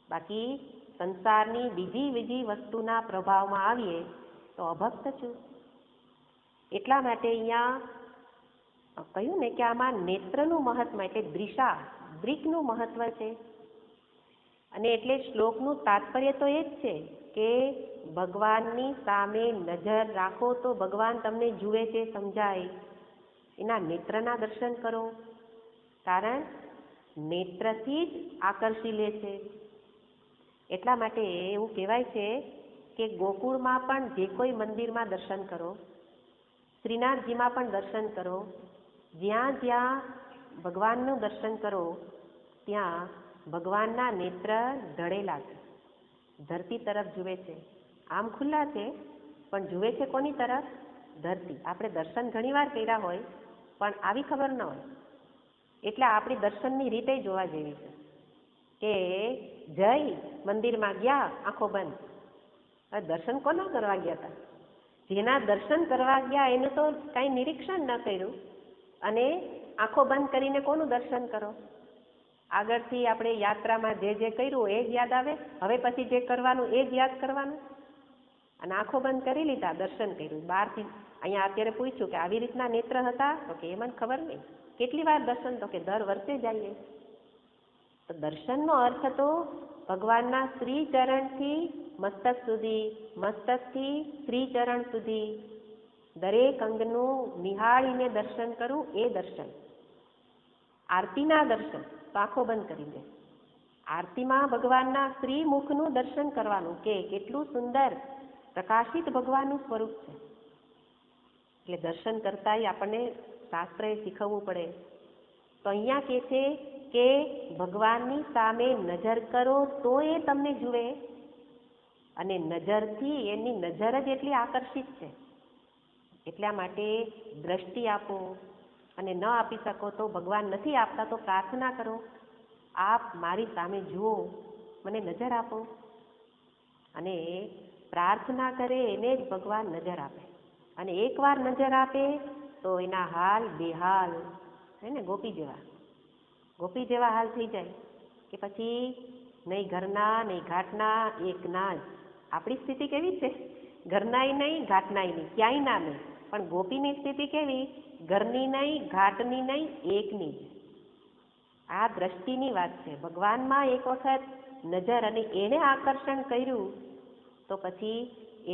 બાકી સંસારની બીજી વસ્તુના પ્રભાવમાં આવીએ તો અભક્ત છું. એટલા માટે અહીંયા કહ્યું ને કે આમાં નેત્રનું મહત્વ, એટલે દૃકનું મહત્વ છે. અને એટલે શ્લોકનું તાત્પર્ય તો એ જ છે કે ભગવાનની સામે નજર રાખો તો ભગવાન તમને જુએ છે, સમજાય. એના નેત્રના દર્શન કરો, કારણ નેત્રથી જ આકર્ષી લે છે. એટલા માટે એવું કહેવાય છે કે ગોકુળમાં પણ જે કોઈ મંદિરમાં દર્શન કરો, શ્રીનાથજીમાં પણ દર્શન કરો, જ્યાં જ્યાં ભગવાનનું દર્શન કરો ત્યાં ભગવાનના નેત્ર ઢળેલા છે, ધરતી તરફ જુએ છે. આમ ખુલ્લા છે પણ જુએ છે કોની તરફ? ધરતી. આપણે દર્શન ઘણીવાર કર્યા હોય પણ આવી ખબર ન હોય, એટલે આપણી દર્શનની રીતે જોવા જેવી છે કે જઈ મંદિરમાં ગયા, આંખો બંધ. હવે દર્શન કોના કરવા ગયા હતા? જેના દર્શન કરવા ગયા એનું તો કાંઈ નિરીક્ષણ ન કર્યું, અને આંખો બંધ કરીને કોનું દર્શન કરો? આગળથી આપણે યાત્રામાં જે કર્યું એ જ યાદ આવે, હવે પછી જે કરવાનું એ જ યાદ કરવાનું. અને આંખો બંધ કરી લીધા, દર્શન કર્યું. બહારથી અહીંયા અત્યારે પૂછ્યું કે આવી રીતના નેત્ર હતા? તો કે એ મને ખબર નહીં. કેટલી વાર દર્શન? તો કે દર વર્ષે જઈએ. તો દર્શનનો અર્થ તો ભગવાનના શ્રી ચરણથી મસ્તક સુધી, મસ્તકથી શ્રી ચરણ સુધી દરેક અંગનું નિહાળીને દર્શન કરવું, એ દર્શન. આરતીના દર્શન તો આંખો બંધ કરી દે. આરતીમાં ભગવાનના શ્રી મુખનું દર્શન કરવાનું કે કેટલું સુંદર પ્રકાશિત ભગવાનનું સ્વરૂપ છે. એટલે દર્શન કરતાંય આપણને શાસ્ત્રએ શીખવવું પડે. તો અહીંયા કહે છે કે ભગવાનની સામે નજર કરો તો એ તમને જુએ, અને નજરથી એની નજર જ એટલી આકર્ષિત છે. એટલા માટે દ્રષ્ટિ આપો, અને ન આપી શકો તો ભગવાન નથી આપતા તો પ્રાર્થના કરો, આપ મારી સામે જુઓ, મને નજર આપો. અને પ્રાર્થના કરે એને જ ભગવાન નજર આપે. અને એકવાર નજર આપે તો એના હાલ બેહાલ, હે ને, ગોપી જેવા હાલ થઈ જાય કે પછી નહીં ઘરના નહીં ઘાટના, એકના જ. આપણી સ્થિતિ કેવી છે? ઘરનાય નહીં, ઘાટનાય નહીં, ક્યાંય ના નહીં. પણ ગોપીની સ્થિતિ કેવી? ઘરની નહીં, ઘાટની નહીં, એકની જ. આ દ્રષ્ટિની વાત છે. ભગવાનમાં એક વખત નજર અને એને આકર્ષણ કર્યું તો પછી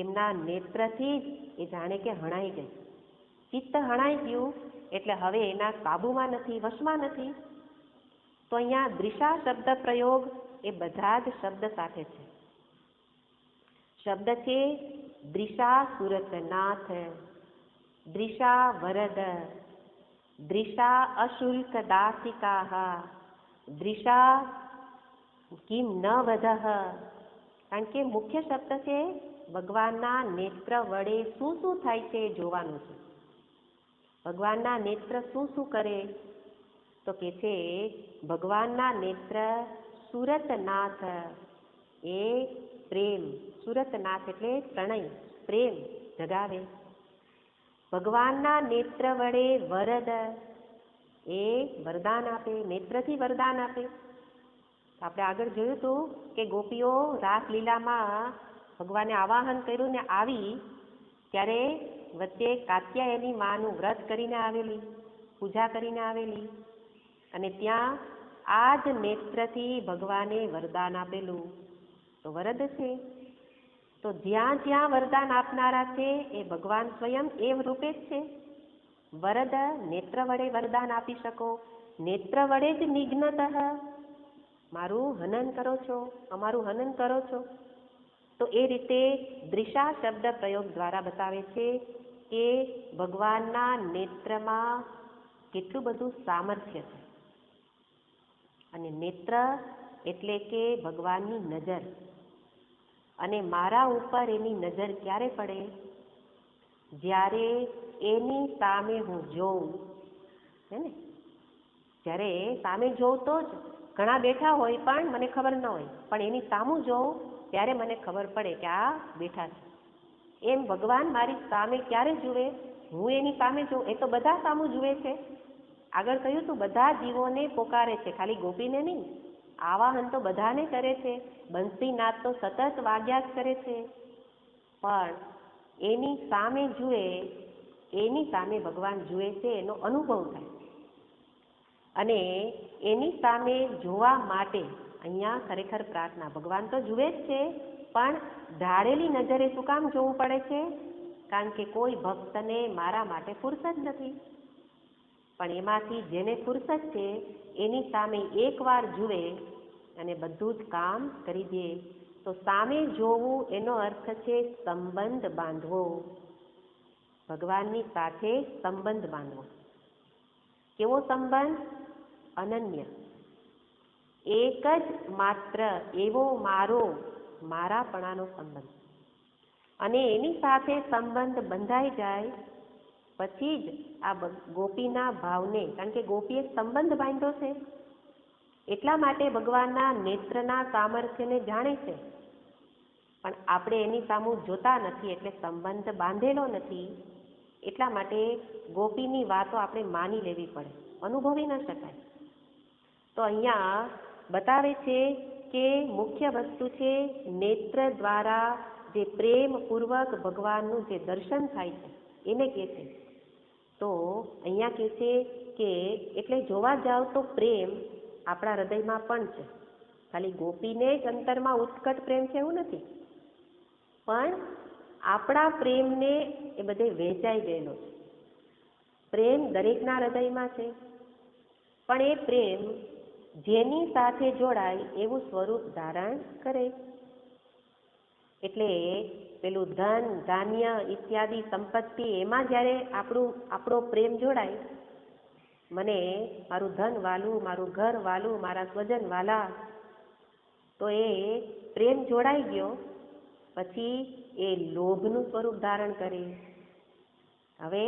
એમના નેત્રથી જ એ જાણે કે હણાઈ ગઈ. ચિત્ત હણાઈ ગયું એટલે હવે એના કાબુમાં નથી, વશમાં નથી. તો અહીંયા દ્રિષા શબ્દ પ્રયોગ એ બધા જ શબ્દ સાથે છે. શબ્દ છે દ્રિષા સુરતનાથ, દ્રિષા વરદ, દ્રિષા અશુલ્ક દાસિકા, દ્રિષા કિમ ન વધઃ. કારણ કે મુખ્ય શબ્દ છે ભગવાનના નેત્ર વડે શું શું થાય છે એ જોવાનું છે. ભગવાનના નેત્ર શું શું કરે? તો કે છે ભગવાનના નેત્ર સુરતનાથ, એ પ્રેમ. સુરતનાથ એટલે પ્રણય, પ્રેમ જગાવે. ભગવાનના નેત્ર વડે વરદ, એ વરદાન આપે, નેત્રથી વરદાન આપે. આપણે આગળ જોયું હતું કે ગોપીઓ રાસલીલામાં ભગવાને આવાહન કર્યું ને આવી ત્યારે વચ્ચે કાત્યાયની માનું વ્રત કરીને આવેલી, પૂજા કરીને આવેલી, અને ત્યાં આ જ નેત્રથી ભગવાને વરદાન આપેલું તો વરદ છે. તો જ્યાં જ્યાં વરદાન આપનારા છે એ ભગવાન સ્વયં એ રૂપે જ છે. વરદ નેત્ર વડે વરદાન આપી શકો, નેત્ર વડે જ નિઘ્નતઃ મારું હનન કરો છો, અમારું હનન કરો છો. તો એ રીતે દૃશા શબ્દ પ્રયોગ દ્વારા બતાવે છે કે ભગવાનના નેત્રમાં કેટલું બધું સામર્થ્ય છે. અને નેત્ર એટલે કે ભગવાનની નજર, અને મારા ઉપર એની નજર ક્યારે પડે? જ્યારે એની સામે હું જોઉં, હે ને? જ્યારે સામે જોઉં તો જ, ઘણા બેઠા હોય પણ મને ખબર ન હોય, પણ એની સામું જોઉં ત્યારે મને ખબર પડે કે આ બેઠા છે. એમ ભગવાન મારી સામે ક્યારે જુએ? હું એની સામે જોઉં. એ તો બધા સામું જુએ છે. આગળ કહ્યું તું બધા જીવોને પોકારે છે, ખાલી ગોપીને નહીં. આવાહન તો બધાને કરે છે, બંસીનાદ તો સતત વાગ્યા જ કરે છે. પણ એની સામે જુએ, એની સામે ભગવાન જુએ છે એનો અનુભવ થાય. અને એની સામે જોવા માટે અહીંયા ખરેખર પ્રાર્થના. ભગવાન તો જુએ જ છે, પણ ઢાળેલી નજરે શું કામ જોવું પડે છે? કારણ કે કોઈ ભક્તને મારા માટે ફુરસદ નથી. પણ એમાંથી જેને ફુરસદ છે એની સામે એકવાર જુએ અને બધું જ કામ કરી દે. તો સામે જોવું એનો અર્થ છે સંબંધ બાંધવો, ભગવાનની સાથે સંબંધ બાંધવો. કેવો સંબંધ? અનન્ય, એક જ માત્ર એવો મારાપણાનો સંબંધ. અને એની સાથે સંબંધ બંધાઈ જાય પછી જ આ ગોપીના ભાવને, કારણ કે ગોપીએ સંબંધ બાંધ્યો છે એટલા માટે ભગવાનના નેત્રના સામર્થ્યને જાણે છે, પણ આપણે એની સામું જોતા નથી એટલે સંબંધ બાંધેલો નથી. એટલા માટે ગોપીની વાતો આપણે માની લેવી પડે, અનુભવી ન શકાય. તો અહીંયા બતાવે છે કે મુખ્ય વસ્તુ છે નેત્ર દ્વારા જે પ્રેમપૂર્વક ભગવાનનું જે દર્શન થાય છે એને કહે છે. તો અહીંયા કહે છે કે એટલે જોવા જાવ તો પ્રેમ આપણા હૃદયમાં પણ છે. ખાલી ગોપીને જ અંતરમાં ઉત્કટ પ્રેમ છે એવું નથી, પણ આપણા પ્રેમને એ બધે વહેંચાઈ ગયેલો છે. પ્રેમ દરેકના હૃદયમાં છે, પણ એ પ્રેમ જેની સાથે જોડાય એવું સ્વરૂપ ધારણ કરે. એટલે પેલું ધન, ધાન્ય ઇત્યાદિ સંપત્તિ, એમાં જ્યારે આપણો પ્રેમ જોડાય, મને મારું ધન વાલું, મારું ઘર વાલું, મારા સ્વજન વાલા, તો એ પ્રેમ જોડાઈ ગયો પછી એ લોભનું સ્વરૂપ ધારણ કરે. હવે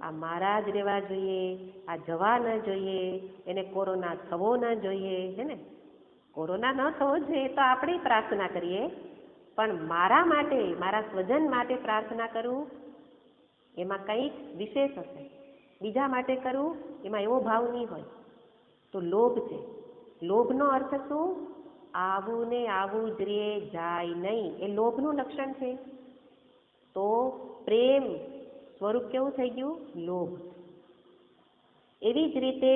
આ મારા જ રહેવા જોઈએ, આ જવા ન જોઈએ, એને કોરોના થવો ન જોઈએ, હે ને? કોરોના ન થવો જોઈએ તો આપણે પ્રાર્થના કરીએ, પણ મારા માટે, મારા સ્વજન માટે પ્રાર્થના કરું એમાં કંઈક વિશેષ હશે. બીજા માટે કરું એમાં એવો ભાવ નહીં હોય. તો લોભ છે. લોભનો અર્થ શું? આવું ને આવું જ રે, જાય નહીં, એ લોભનું લક્ષણ છે. તો પ્રેમ સ્વરૂપ કેવું થઈ ગયું? લોભ. એવી જ રીતે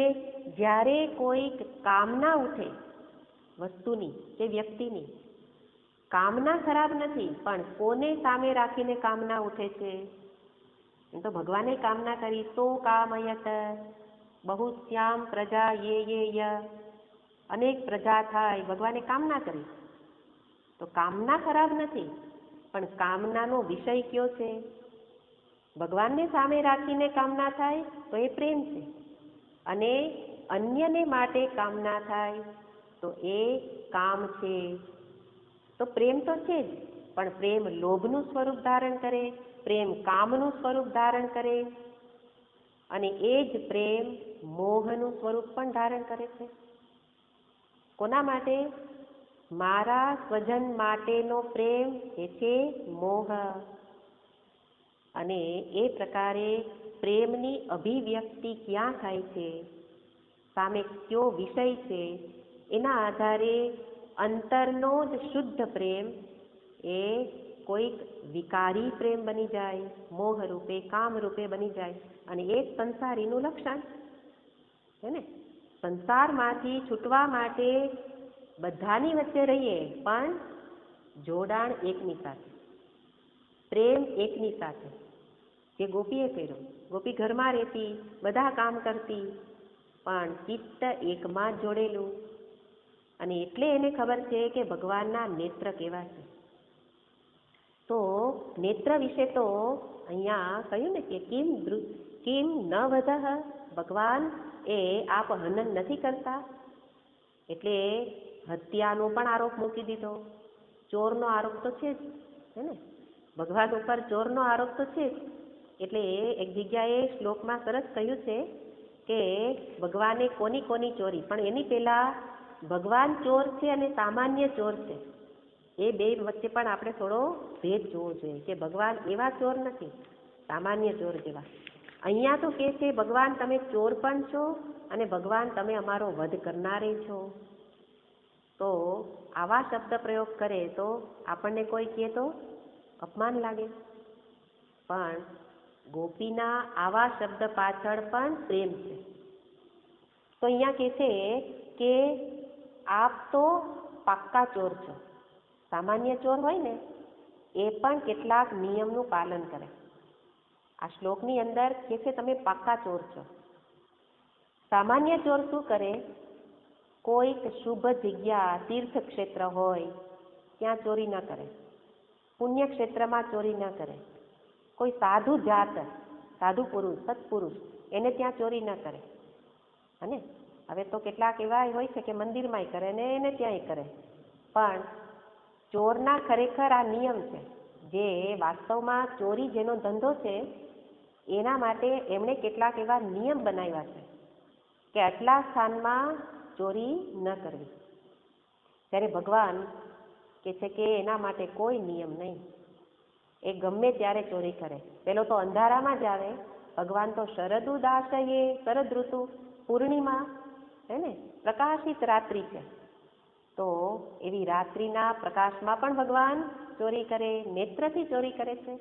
જ્યારે કોઈક કામના ઉઠે વસ્તુની કે વ્યક્તિની, કામના ખરાબ નથી, પણ કોને સામે રાખીને કામના ઉઠે છે? એમ તો ભગવાને કામના કરી, તો કામયત બહુશ્યામ પ્રજા યે અનેક પ્રજા થાય, ભગવાને કામના કરી. તો કામના ખરાબ નથી, પણ કામનાનો વિષય કયો છે? ભગવાનને સામે રાખીને કામના થાય તો એ પ્રેમ છે, અને અન્યને માટે કામના થાય તો એ કામ છે. તો પ્રેમ તો છે જ, પણ પ્રેમ લોભનું સ્વરૂપ ધારણ કરે, પ્રેમ કામનું સ્વરૂપ ધારણ કરે, અને એ જ પ્રેમ મોહનું સ્વરૂપ પણ ધારણ કરે છે. કોના માટે? મારા સ્વજન માટેનો પ્રેમ એ છે મોહ. અને એ પ્રકારે પ્રેમની અભિવ્યક્તિ ક્યાં થાય છે, સામે કયો વિષય છે, એના આધારે અંતરનો જ શુદ્ધ પ્રેમ એ કોઈક વિકારી પ્રેમ બની જાય, મોહ રૂપે, કામ રૂપે બની જાય, અને એ સંસારીનું લક્ષણ છે ને. સંસારમાંથી છૂટવા માટે બધાની વચ્ચે રહીએ, પણ જોડાણ એકની સાથે, પ્રેમ એકની સાથે. જે ગોપીએ કર્યું, ગોપી ઘરમાં રહેતી, બધા કામ કરતી, પણ ચિત્ત એકમાં જ જોડેલું. અને એટલે એને ખબર છે કે ભગવાનના નેત્ર કેવા છે. તો નેત્ર વિશે તો અહીંયા કહ્યું ને કે કિમ ન વધઃ, ભગવાન એ આપ હનન નથી કરતા. એટલે હત્યાનો પણ આરોપ મૂકી દીધો, ચોરનો આરોપ તો છે જ, હે ને, ભગવાન ઉપર ચોરનો આરોપ તો છે જ. એટલે એક જગ્યાએ શ્લોકમાં સરસ કહ્યું છે કે ભગવાને કોની કોની ચોરી, પણ એની પહેલા ભગવાન ચોર છે અને સામાન્ય ચોર છે, એ બે વચ્ચે પણ આપણે થોડો ભેદ જોવો જોઈએ કે ભગવાન એવા ચોર નથી, સામાન્ય ચોર જેવા. અહીંયા તો કહે છે ભગવાન તમે ચોર પણ છો અને ભગવાન તમે અમારો વધ કરનારે છો. તો આવા શબ્દ પ્રયોગ કરે તો આપણને કોઈ કહે તો અપમાન લાગે, પણ ગોપીના આવા શબ્દ પાછળ પણ પ્રેમ છે. તો અહીંયા કહે છે કે આપ તો પાક્કા ચોર છો. સામાન્ય ચોર હોય ને એ પણ કેટલાક નિયમનું પાલન કરે. આ શ્લોકની અંદર કહે છે તમે પાક્કા ચોર છો. સામાન્ય ચોર શું કરે? કોઈક શુભ જગ્યા, તીર્થ ક્ષેત્ર હોય ત્યાં ચોરી ન કરે, પુણ્ય ક્ષેત્રમાં ચોરી ન કરે, કોઈ સાધુ જાત, સાધુ પુરુષ, સત્પુરુષ એને ત્યાં ચોરી ન કરે. અને હવે તો કેટલાક એવા હોય છે કે મંદિરમાંય કરે ને એને ત્યાંય કરે. પણ ચોરના ખરેખર આ નિયમ છે, જે વાસ્તવમાં ચોરી જેનો ધંધો છે એના માટે એમણે કેટલાક એવા નિયમ બનાવ્યા છે કે આટલા સ્થાનમાં ચોરી ન કરવી. ત્યારે ભગવાન કહે છે કે એના માટે કોઈ નિયમ નહીં, એ ગમે ત્યારે ચોરી કરે. પેલો તો અંધારામાં જ આવે, ભગવાન તો શરદ ઉદાસયે, શરદ ઋતુ, પૂર્ણિમા, હે ને, પ્રકાશિત રાત્રિ છે. તો એવી રાત્રિના પ્રકાશમાં પણ ભગવાન ચોરી કરે, નેત્રથી ચોરી કરે છે.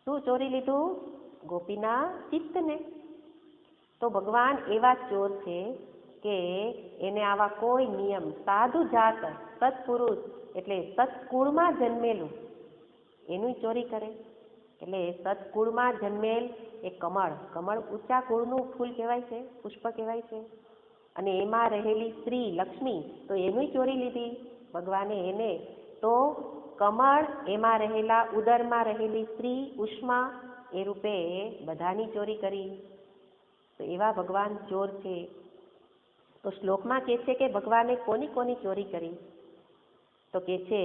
શું ચોરી લીધું? ગોપીના ચિત્તને. તો ભગવાન એવા ચોર છે કે એને આવા કોઈ નિયમ, સાધુ જાત, સત્પુરુષ એટલે સત્કુળમાં જન્મેલું એનું ચોરી કરે. એટલે સત્કુળમાં જન્મેલ એ કમળ, કમળ ઊંચા કુળનું ફૂલ કહેવાય છે, પુષ્પ કહેવાય છે. અને એમાં રહેલી સ્ત્રી લક્ષ્મી, તો એનું ચોરી લીધી ભગવાને એને. તો કમળ, એમાં રહેલા ઉદરમાં રહેલી સ્ત્રી ઉષ્મા, એ રૂપે બધાની ચોરી કરી. તો એવા ભગવાન ચોર છે. તો શ્લોકમાં કહે છે કે ભગવાને કોની કોની ચોરી કરી? તો કહે છે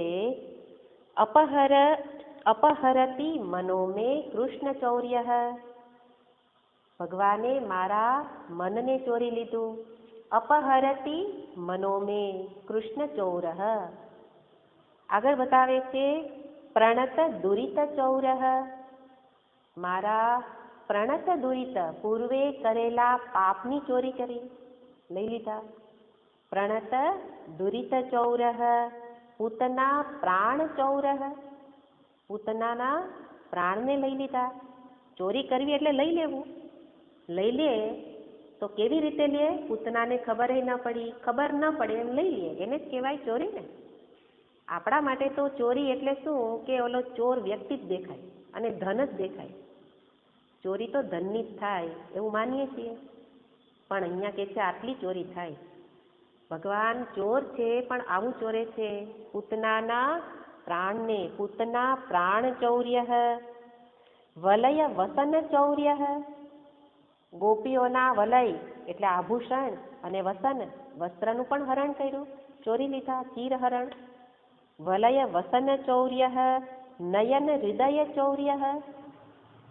અપહરતિ મનો મે કૃષ્ણ ચૌર્ય, ભગવાને મારા મનને ચોરી લીધું. અપહરતિ મનો મે કૃષ્ણ ચૌર. આગળ બતાવે છે પ્રણત દુરિત ચૌર, મારા પ્રણત દુરિત પૂર્વે કરેલા પાપની ચોરી કરી, લઈ લીધા. પ્રણત દુરિત ચૌર પૂતના પ્રાણ ચૌર, પૂતનાના પ્રાણને લઈ લીધા. ચોરી કરવી એટલે લઈ લેવું. લઈ લે તો કેવી રીતે લે? પૂતનાને ખબર ન પડી, ખબર ન પડે એમ લઈ લે, એને જ કહેવાય ચોરી ને. આપણા માટે તો ચોરી એટલે શું કે ઓલો ચોર વ્યક્તિ જ દેખાય અને ધન જ દેખાય. ચોરી તો ધનની જ થાય એવું માનીએ છીએ, પણ અહીંયા કે છે આટલી ચોરી થાય. ભગવાન ચોર છે પણ આવું ચોરે છે, પૂતનાના પ્રાણને. પૂતના પ્રાણ ચૌર્ય, વલય વસન ચૌર્ય, ગોપીઓના વલય એટલે આભૂષણ અને વસન વસ્ત્રનું પણ હરણ કર્યું, ચોરી લીધા, ચીરહરણ. વલય વસન ચૌર્ય નયન હૃદય ચૌર્ય,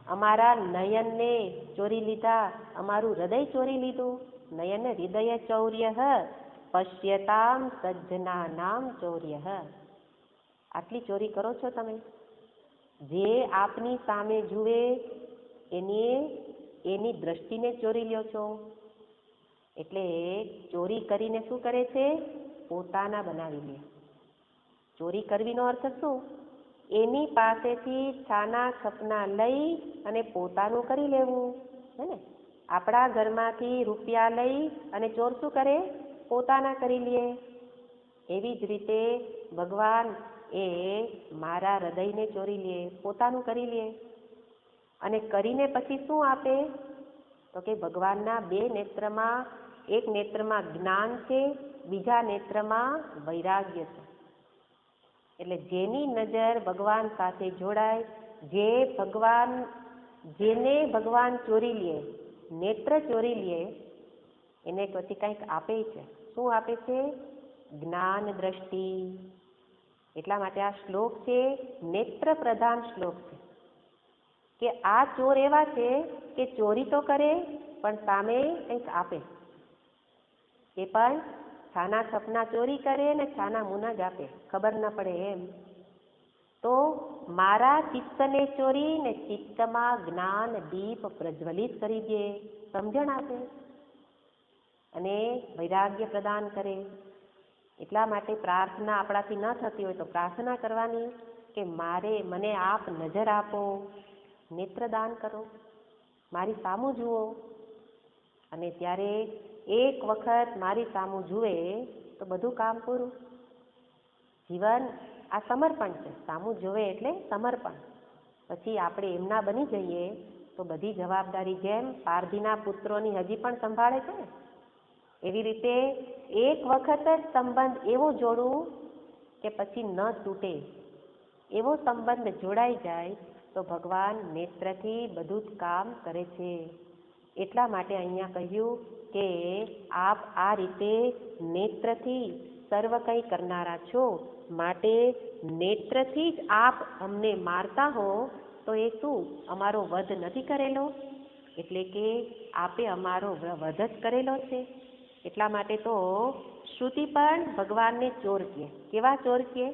અમારા નયનને ચોરી લીધા, અમારું હૃદય ચોરી લીધું. નયન હૃદય ચૌર્ય પશ્યતામ સજ્જનાનામ ચૌર્ય. આટલી ચોરી કરો છો તમે. જે આપની સામે જુએ એની દ્રષ્ટિને ચોરી લ્યો છો. એટલે ચોરી કરીને શું કરે છે? પોતાના બનાવી લે. ચોરી કરવીનો અર્થ શું? એની પાસેથી છાના છપના લઈ અને પોતાનું કરી લેવું, હે ને. આપણા ઘરમાંથી રૂપિયા લઈ અને ચોર શું કરે? પોતાના કરી લે. એવી જ રીતે ભગવાન એ મારા હૃદયને ચોરી લે, પોતાનું કરી લે. અને કરીને પછી શું આપે? તો કે ભગવાનના બે નેત્રમાં, એક નેત્રમાં જ્ઞાન છે, બીજા નેત્રમાં વૈરાગ્ય છે. એટલે જેની નજર ભગવાન સાથે જોડાય, જેને ભગવાન ચોરી લે, નેત્ર ચોરી લે, એને પછી કંઈક આપે છે. શું આપે છે? જ્ઞાન દ્રષ્ટિ. એટલા માટે આ શ્લોક છે નેત્ર પ્રધાન શ્લોક છે, કે આ ચોર એવા છે કે ચોરી તો કરે પણ સામે કંઈક આપે. એ પણ છાના છપના ચોરી કરે ને છાના મુના જ આપે, ખબર ન પડે એમ. તો મારા ચિત્તને ચોરી ને ચિત્તમાં જ્ઞાન દીપ પ્રજ્વલિત કરી દે, સમજણ આપે અને વૈરાગ્ય પ્રદાન કરે. એટલા માટે પ્રાર્થના આપણાથી ન થતી હોય તો પ્રાર્થના કરવાની કે મને આપ નજર આપો, નેત્રદાન કરો, મારી સામું જુઓ. અને ત્યારે એક વખત મારી સામું જુએ તો બધું કામ પૂરું. જીવન આ સમર્પણ છે, સામું જોવે એટલે સમર્પણ. પછી આપણે એમના બની જઈએ તો બધી જવાબદારી જેમ પારધીના પુત્રોની હજી પણ સંભાળે છે ને, એવી રીતે એક વખત જ સંબંધ એવો જોડવું કે પછી ન તૂટે, એવો સંબંધ જોડાઈ જાય તો ભગવાન નેત્રથી બધું જ કામ કરે છે. એટલા માટે અહીંયા કહ્યું કે આપ આ રીતે નેત્રથી સર્વ કંઈ કરનારા છો, માટે નેત્રથી જ આપ અમને મારતા હો તો એ શું અમારો વધ નથી કરેલો? એટલે કે આપે અમારો વધ જ કરેલો છે. એટલા માટે તો શ્રુતિ પણ ભગવાનને ચોર કહે. કેવા ચોર કહે?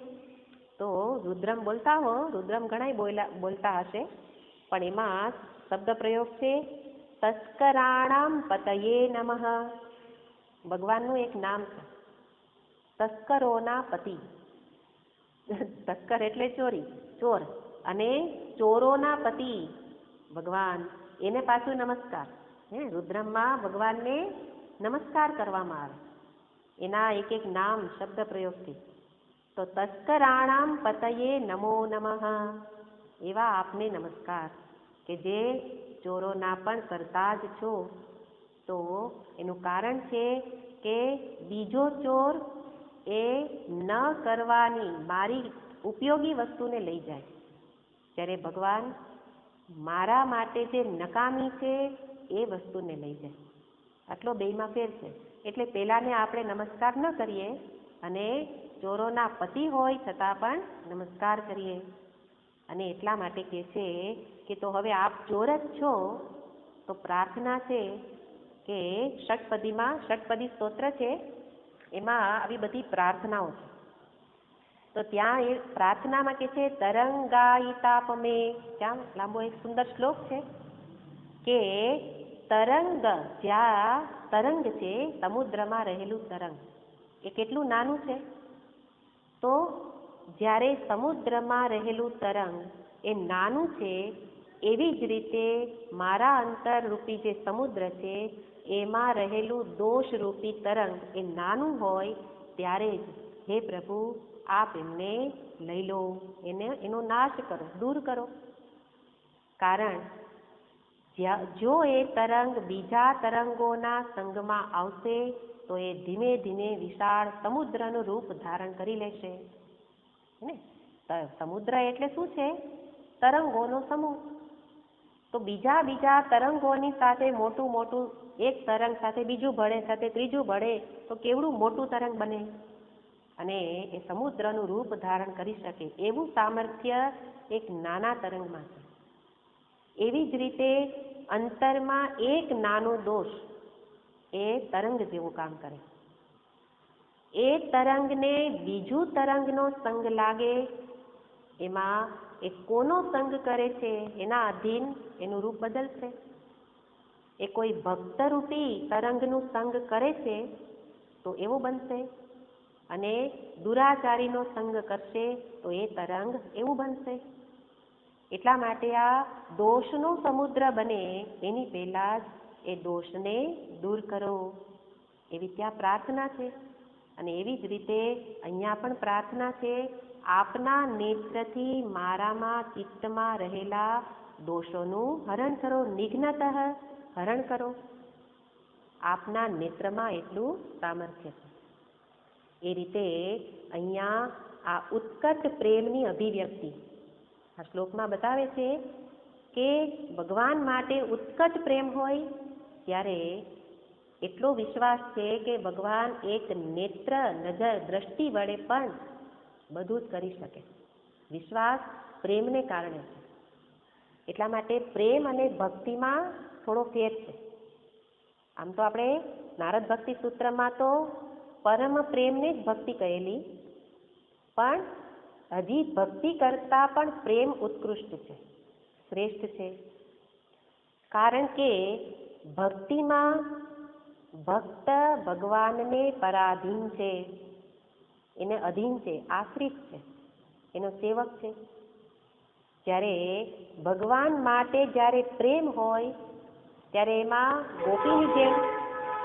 તો રુદ્રમ બોલતા હો, રુદ્રમ ઘણા બોલતા હશે, પણ એમાં શબ્દ પ્રયોગ છે તસ્કરાણામ પતયે નમઃ. ભગવાનનું એક નામ છે તસ્કરોના પતિ. તસ્કર એટલે ચોરી, ચોર, અને ચોરોના પતિ ભગવાન, એને પાછું નમસ્કાર. રુદ્રમમાં ભગવાનને નમસ્કાર કરવામાં આવે એના એક એક નામ શબ્દ પ્રયોગથી. તો તસ્કરાણામ પતયે નમો નમઃ. એવા આપને નમસ્કાર કે જે ચોરોના પણ કરતા જ છો. તો એનું કારણ છે કે બીજો ચોર એ ન કરવાની મારી ઉપયોગી વસ્તુને લઈ જાય, ત્યારે ભગવાન મારા માટે જે નકામી છે એ વસ્તુને લઈ જાય. આટલો બેયમાં ફેર છે. એટલે પેલાને આપણે નમસ્કાર ન કરીએ અને ચોરોના પતિ હોય છતાં પણ નમસ્કાર કરીએ. અને એટલા માટે કહે છે કે તો હવે આપ ચોર જ છો તો પ્રાર્થના છે કે ષટપદી સ્તોત્ર છે, એમાં આવી બધી પ્રાર્થનાઓ છે. તો ત્યાં એ પ્રાર્થનામાં કહે છે તરંગાયિતાપમે. ત્યાં લાંબો એક સુંદર શ્લોક છે કે તરંગ, જ્યાં તરંગ છે સમુદ્રમાં રહેલું તરંગ, એ કેટલું નાનું છે? તો જ્યારે સમુદ્રમાં રહેલું તરંગ એ નાનું છે, એવી જ રીતે મારા અંતરરૂપી જે સમુદ્ર છે એમાં રહેલું દોષરૂપી તરંગ એ નાનું હોય ત્યારે જ હે પ્રભુ આપ એમને લઈ લો, એનો નાશ કરો, દૂર કરો. કારણ જો એ તરંગ બીજા તરંગોના સંગમાં આવશે તો એ ધીમે ધીમે વિશાળ સમુદ્રનું રૂપ ધારણ કરી લેશે. ને સમુદ્ર એટલે શું છે? તરંગોનો સમૂહ. તો બીજા તરંગોની સાથે મોટું એક તરંગ સાથે બીજું ભળે, સાથે ત્રીજું ભળે તો કેવડું મોટું તરંગ બને, અને એ સમુદ્રનું રૂપ ધારણ કરી શકે એવું સામર્થ્ય એક નાના તરંગમાં છે. એવી જ રીતે અંતરમાં એક નાનો દોષ એ તરંગ જેવું કામ કરે. એ તરંગને બીજું તરંગનો સંગ લાગે, એમાં એ કોનો સંગ કરે છે એના અધીન એનું રૂપ બદલશે. એ કોઈ ભક્તરૂપી તરંગનું સંગ કરે છે તો એવું બનશે, અને દુરાચારીનો સંગ કરશે તો એ તરંગ એવું બનશે. એટલા માટે આ દોષનો સમુદ્ર બને એની પહેલા જ એ દોષને દૂર કરો, એવી ત્યાં પ્રાર્થના છે. અને એવી જ રીતે અહીંયા પણ પ્રાર્થના છે, આપના નેત્રથી મારામાં ચિત્તમાં રહેલા દોષોનું હરણ કરો, નિઘ્નતઃ હરણ કરો. આપના નેત્રમાં એટલું સામર્થ્ય છે. એ રીતે અહીંયા આ ઉત્કટ પ્રેમની અભિવ્યક્તિ આ શ્લોકમાં બતાવે છે કે ભગવાન માટે ઉત્કટ પ્રેમ હોય ત્યારે એટલો વિશ્વાસ છે કે ભગવાન એક નેત્ર નજર દ્રષ્ટિ વડે પણ બધું જ કરી શકે. વિશ્વાસ પ્રેમને કારણે છે. એટલા માટે પ્રેમ અને ભક્તિમાં થોડો ફેર છે. આમ તો આપણે નારદ ભક્તિ સૂત્રમાં તો પરમ પ્રેમને જ ભક્તિ કહેલી, પણ હજી ભક્તિ કરતા પણ પ્રેમ ઉત્કૃષ્ટ છે, શ્રેષ્ઠ છે. કારણ કે ભક્તિમાં ભક્ત ભગવાનને પરાધીન છે, એને અધીન છે, આશ્રિત છે, એનો સેવક છે. જ્યારે ભગવાન માટે જ્યારે પ્રેમ હોય ત્યારે એમાં ગોપીની જેમ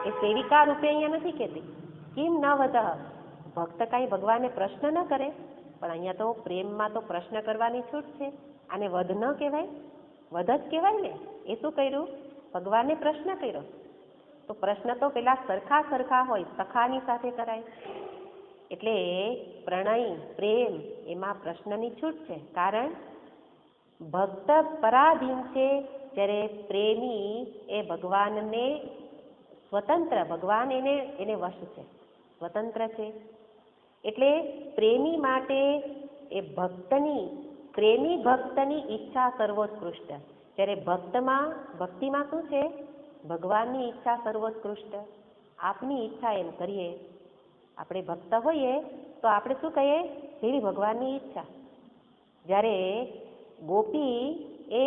એ સેવિકા રૂપે અહીંયા નથી કહેતી કિમ ન વદ. ભક્ત કાંઈ ભગવાનને પ્રશ્ન ન કરે, પણ અહીંયા તો પ્રેમમાં તો પ્રશ્ન કરવાની છૂટ છે. આને વધ ન કહેવાય, વધ જ કહેવાય ને. એ શું કર્યું? ભગવાનને પ્રશ્ન કર્યો. તો પ્રશ્ન તો પેલા સરખા હોય, સખાની સાથે કરાય. એટલે પ્રણય પ્રેમ એમાં પ્રશ્નની છૂટ છે. કારણ ભક્ત પરાધીન છે, જ્યારે પ્રેમી એ ભગવાનને સ્વતંત્ર, ભગવાન એને વશ છે, સ્વતંત્ર છે. એટલે પ્રેમી માટે એ પ્રેમી ભક્તની ઈચ્છા સર્વોત્કૃષ્ટ. જ્યારે ભક્તિમાં શું છે? ભગવાનની ઈચ્છા સર્વોત્કૃષ્ટ. આપની ઈચ્છા એમ કરીએ. આપણે ભક્ત હોઈએ તો આપણે શું કહીએ? જેવી ભગવાનની ઈચ્છા. જ્યારે ગોપી એ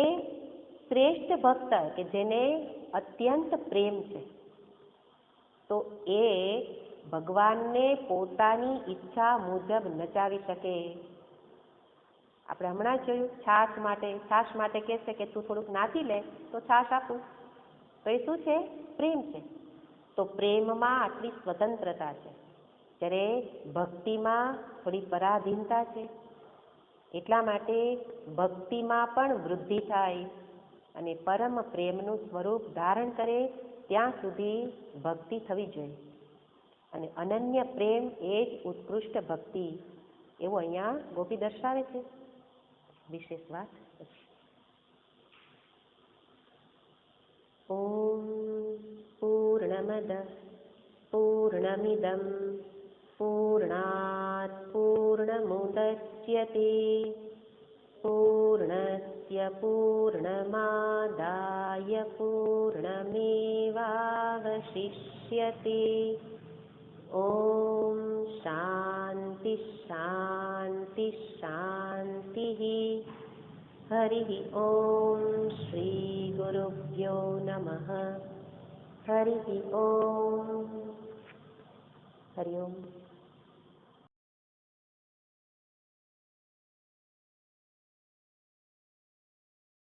શ્રેષ્ઠ ભક્ત કે જેને અત્યંત પ્રેમ છે, તો એ ભગવાનને પોતાની ઈચ્છા મુજબ નચાવી શકે. આપણે હમણાં જ જોયું, છાશ માટે કહેશે કે તું થોડુંક નાચી લે તો છાશ આપું. તો એ શું છે? પ્રેમ છે. તો પ્રેમમાં આટલી સ્વતંત્રતા છે, જ્યારે ભક્તિમાં થોડી પરાધીનતા છે. એટલા માટે ભક્તિમાં પણ વૃદ્ધિ થાય અને પરમ પ્રેમનું સ્વરૂપ ધારણ કરે ત્યાં સુધી ભક્તિ થવી જોઈએ. અને અનન્ય પ્રેમ એ જ ઉત્કૃષ્ટ ભક્તિ, એવું અહીંયા ગોપી દર્શાવે છે. વિશેષ વાત. ઓમ પૂર્ણમદ પૂર્ણમિદં પૂર્ણાત પૂર્ણમુદચ્યતે પૂર્ણસ્ય પૂર્ણમાદાય પૂર્ણમેવાવશિષ્યતે. ઓમ શાંતિ શાંતિ શાંતિ. હરિ ઓમ શ્રી ગુરુભ્યો નમઃ. હરિ ઓમ. હરિ ઓમ.